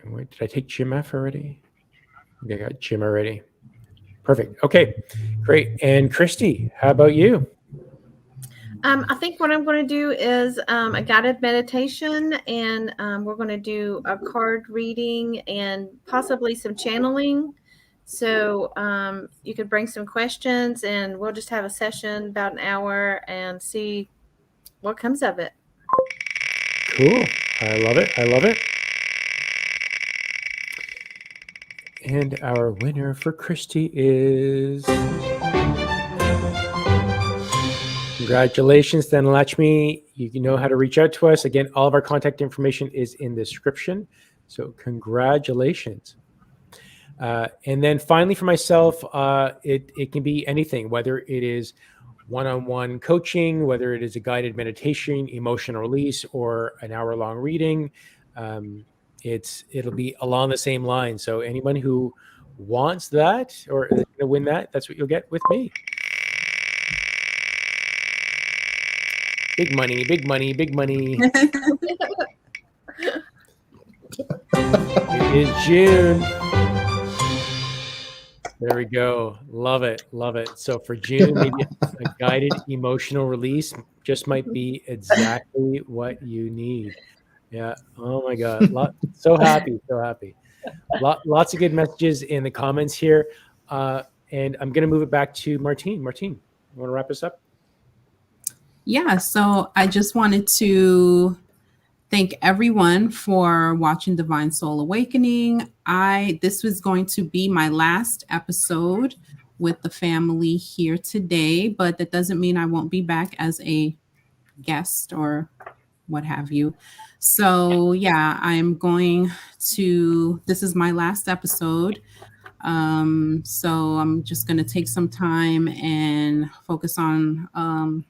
Wait, did I take Jim F already? I got Jim already. Perfect. Okay, great. And Kristie, how about you? I think what I'm going to do is a guided meditation, and we're going to do a card reading and possibly some channeling. So you could bring some questions, and we'll just have a session about an hour and see what comes of it. Cool. I love it. I love it. And our winner for Kristie is... Congratulations, Dhanalakshmi. You know how to reach out to us. Again, all of our contact information is in the description. So congratulations. And then finally for myself, it can be anything, whether it is one-on-one coaching, whether it is a guided meditation, emotional release, or an hour-long reading. It'll be along the same line. So anyone who wants that or is going to win that, that's what you'll get with me. Big money, big money, big money. It is June. There we go. Love it. Love it. So for June, maybe a guided emotional release just might be exactly what you need. Yeah. Oh my God. So happy. So happy. Lots of good messages in the comments here. And I'm going to move it back to Martine. Martine, you want to wrap us up? Yeah. So I just wanted to thank everyone for watching Divine Soul Awakening. This was going to be my last episode with the family here today, but that doesn't mean I won't be back as a guest or what have you. So yeah, this is my last episode. So I'm just going to take some time and focus on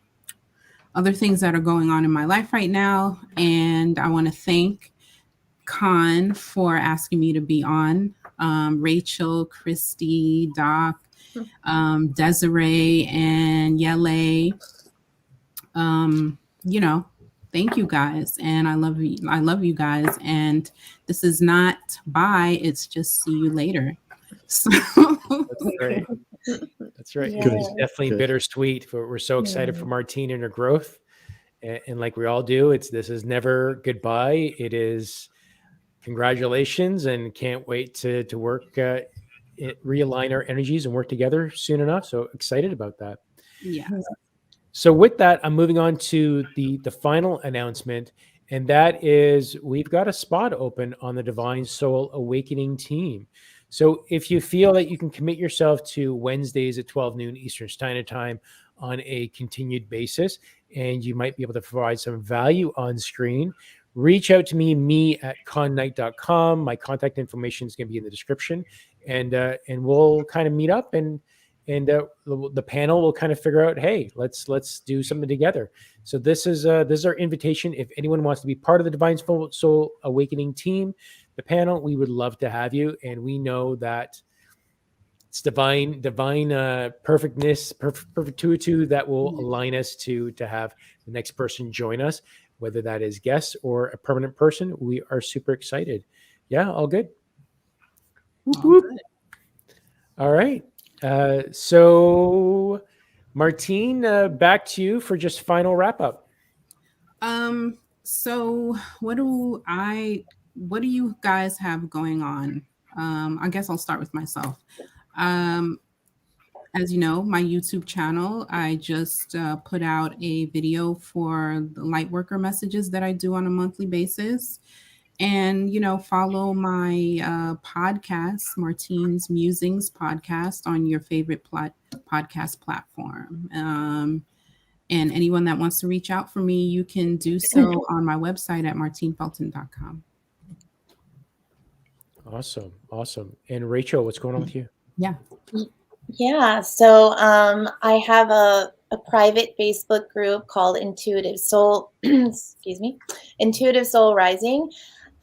other things that are going on in my life right now. And I want to thank Khan for asking me to be on, Rachel, Kristie, Doc, Desiree, and Yele. Thank you guys. And I love you. I love you guys. And this is not bye. It's just see you later. So That's great. That's right. Yeah. It's definitely bittersweet. We're so excited for Martine and her growth. And like we all do, this is never goodbye. It is congratulations, and can't wait to work, realign our energies and work together soon enough. So excited about that. yeah. So with that, I'm moving on to the final announcement, and that is we've got a spot open on the Divine Soul Awakening team. So if you feel that you can commit yourself to Wednesdays at 12 noon Eastern Standard Time on a continued basis, and you might be able to provide some value on screen, reach out to me at connight.com. My contact information is going to be in the description, and we'll kind of meet up and the panel will kind of figure out, hey, let's do something together. So this is our invitation. If anyone wants to be part of the Divine Soul Awakening team, the panel, we would love to have you. And we know that it's divine perfectness, perpetuity that will align us to have the next person join us, whether that is guests or a permanent person. We are super excited. Yeah, all good. All good. All right. So Martine, back to you for just final wrap up. So what do you guys have going on? I guess I'll start with myself. As you know, my YouTube channel, I just put out a video for the Lightworker messages that I do on a monthly basis. And, follow my podcast, Martine's Musings podcast, on your favorite podcast platform. And anyone that wants to reach out for me, you can do so on my website at martinefelton.com. Awesome. And Rachel, what's going on with you? Yeah. So I have a private Facebook group called Intuitive Soul, Intuitive Soul Rising.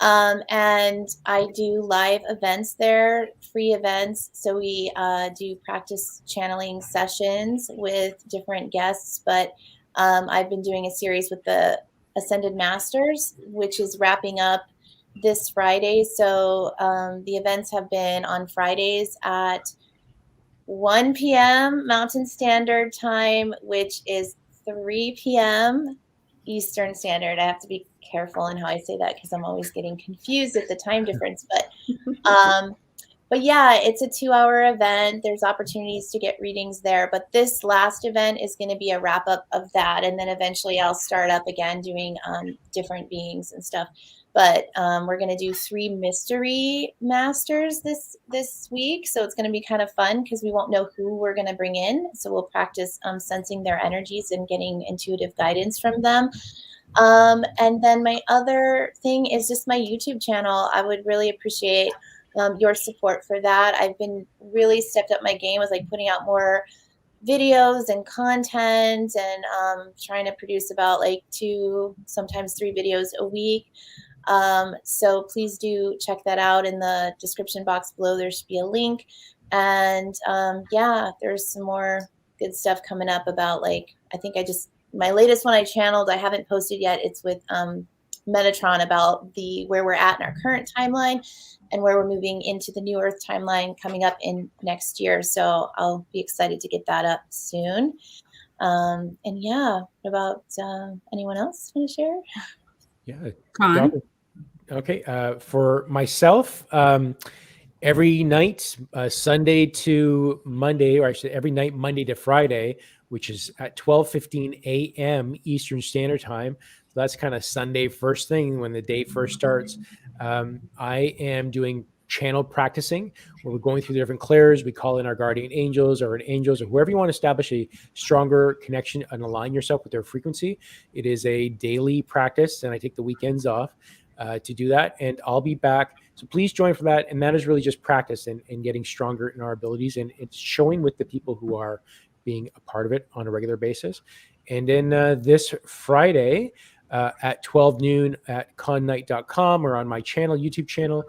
And I do live events there, free events. So we do practice channeling sessions with different guests. But I've been doing a series with the Ascended Masters, which is wrapping up this Friday. So the events have been on Fridays at 1 p.m. Mountain Standard Time, which is 3 p.m. Eastern Standard. I have to be careful in how I say that because I'm always getting confused at the time difference. But yeah, it's a 2-hour event. There's opportunities to get readings there. But this last event is going to be a wrap up of that. And then eventually I'll start up again doing different beings and stuff. But we're going to do 3 mystery masters this week. So it's going to be kind of fun because we won't know who we're going to bring in. So we'll practice sensing their energies and getting intuitive guidance from them. And then my other thing is just my YouTube channel. I would really appreciate your support for that. I've been really stepped up my game with like putting out more videos and content, and trying to produce about like 2, sometimes 3 videos a week. So please do check that out. In the description box below, there should be a link. And yeah, there's some more good stuff coming up about like, I think my latest one I channeled, I haven't posted yet. It's with Metatron about where we're at in our current timeline and where we're moving into the new Earth timeline coming up in next year. So I'll be excited to get that up soon. And yeah, what about anyone else want to share? Yeah. Con. Okay. For myself, every night, Sunday to Monday, or actually every night, Monday to Friday, which is at 12:15 a.m. Eastern Standard Time. So that's kind of Sunday first thing when the day first starts. I am doing channel practicing where we're going through the different clairs. We call in our guardian angels or angels or whoever you want to establish a stronger connection and align yourself with their frequency. It is a daily practice, and I take the weekends off to do that. And I'll be back. So please join for that. And that is really just practice and getting stronger in our abilities. And it's showing with the people who are being a part of it on a regular basis. And then this Friday at 12 noon at connight.com or on my channel, YouTube channel,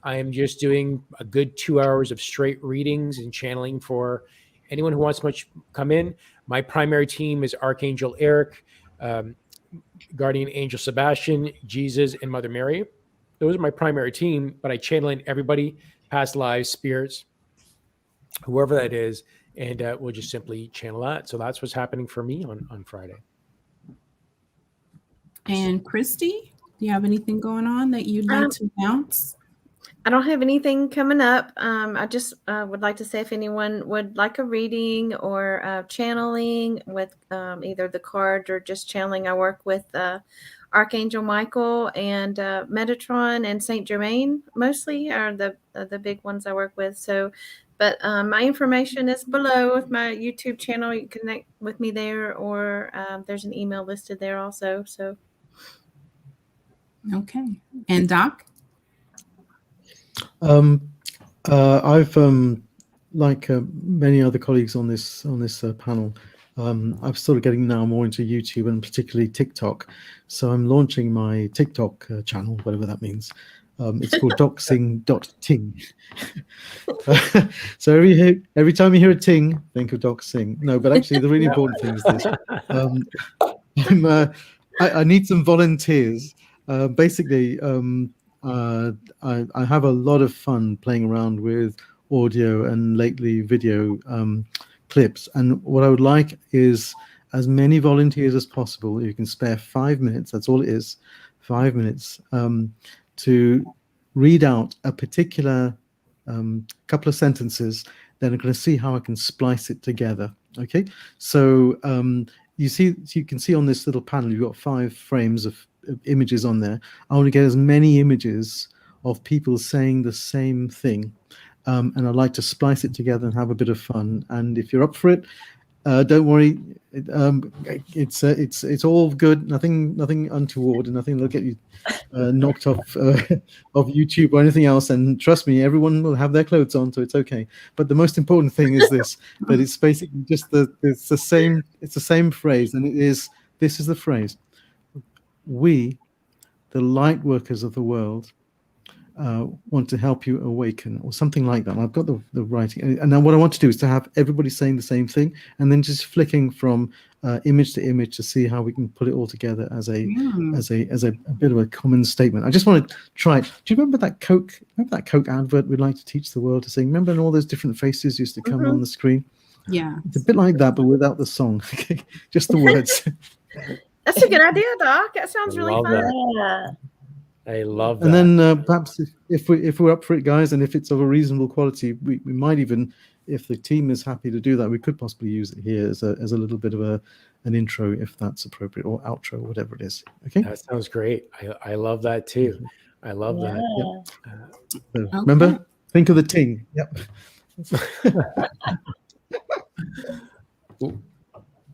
I am just doing a good 2 hours of straight readings and channeling for anyone who wants to come in. My primary team is Archangel Eric, Guardian Angel Sebastian, Jesus, and Mother Mary. Those are my primary team, but I channel in everybody, past lives, spirits, whoever that is, and we'll just simply channel that. So that's what's happening for me on Friday. And Kristie, do you have anything going on that you'd like to announce? I don't have anything coming up. I just would like to say if anyone would like a reading or channeling with either the card or just channeling, I work with Archangel Michael and Metatron and Saint Germain mostly are the big ones I work with. So, but my information is below with my YouTube channel. You can connect with me there, or there's an email listed there also. So, okay. And Doc? I've like many other colleagues on this panel, I'm sort of getting now more into YouTube and particularly TikTok. So I'm launching my TikTok channel, whatever that means. It's called docsing.ting. So every time you hear a ting, think of Doc Sing. No, but actually the really important thing is this. I need some volunteers. Basically, I have a lot of fun playing around with audio and lately video clips. And what I would like is as many volunteers as possible. You can spare 5 minutes. That's all it is. 5 minutes to read out a particular couple of sentences. Then I'm going to see how I can splice it together. Okay. So you can see on this little panel, you've got 5 frames of images on there. I want to get as many images of people saying the same thing, and I'd like to splice it together and have a bit of fun. And if you're up for it, don't worry, it's all good. Nothing untoward, and nothing that'll get you knocked off of YouTube or anything else. And trust me, everyone will have their clothes on, so it's okay. But the most important thing is this: that it's basically just it's the same phrase, and this is the phrase. We, the light workers of the world, want to help you awaken, or something like that. I've got the writing, and now what I want to do is to have everybody saying the same thing, and then just flicking from image to image to see how we can put it all together as a bit of a common statement. I just want to try it. Do you remember that Coke? Remember that Coke advert we'd like to teach the world to sing? Remember, and all those different faces used to come on the screen. Yeah, it's a bit like that, but without the song. Just the words. That's a good idea, Doc. That sounds really fun. Yeah. I love that. And then perhaps if we're up for it, guys, and if it's of a reasonable quality, we might even, if the team is happy to do that, we could possibly use it here as a little bit of an intro, if that's appropriate, or outro, whatever it is. Okay. That sounds great. I love that too. I love that. Yep. So remember, think of the ting. Yep.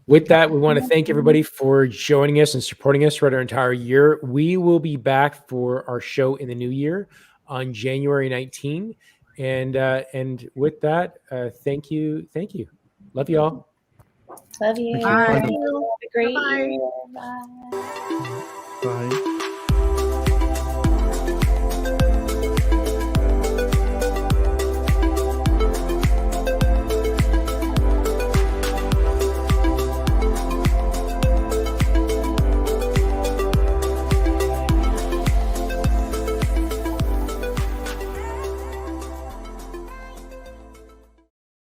With that, we want to thank everybody for joining us and supporting us throughout our entire year. We will be back for our show in the new year on January 19. And with that, thank you. Love you all. Love you. Bye. Have a great Bye-bye. year. Bye. Bye.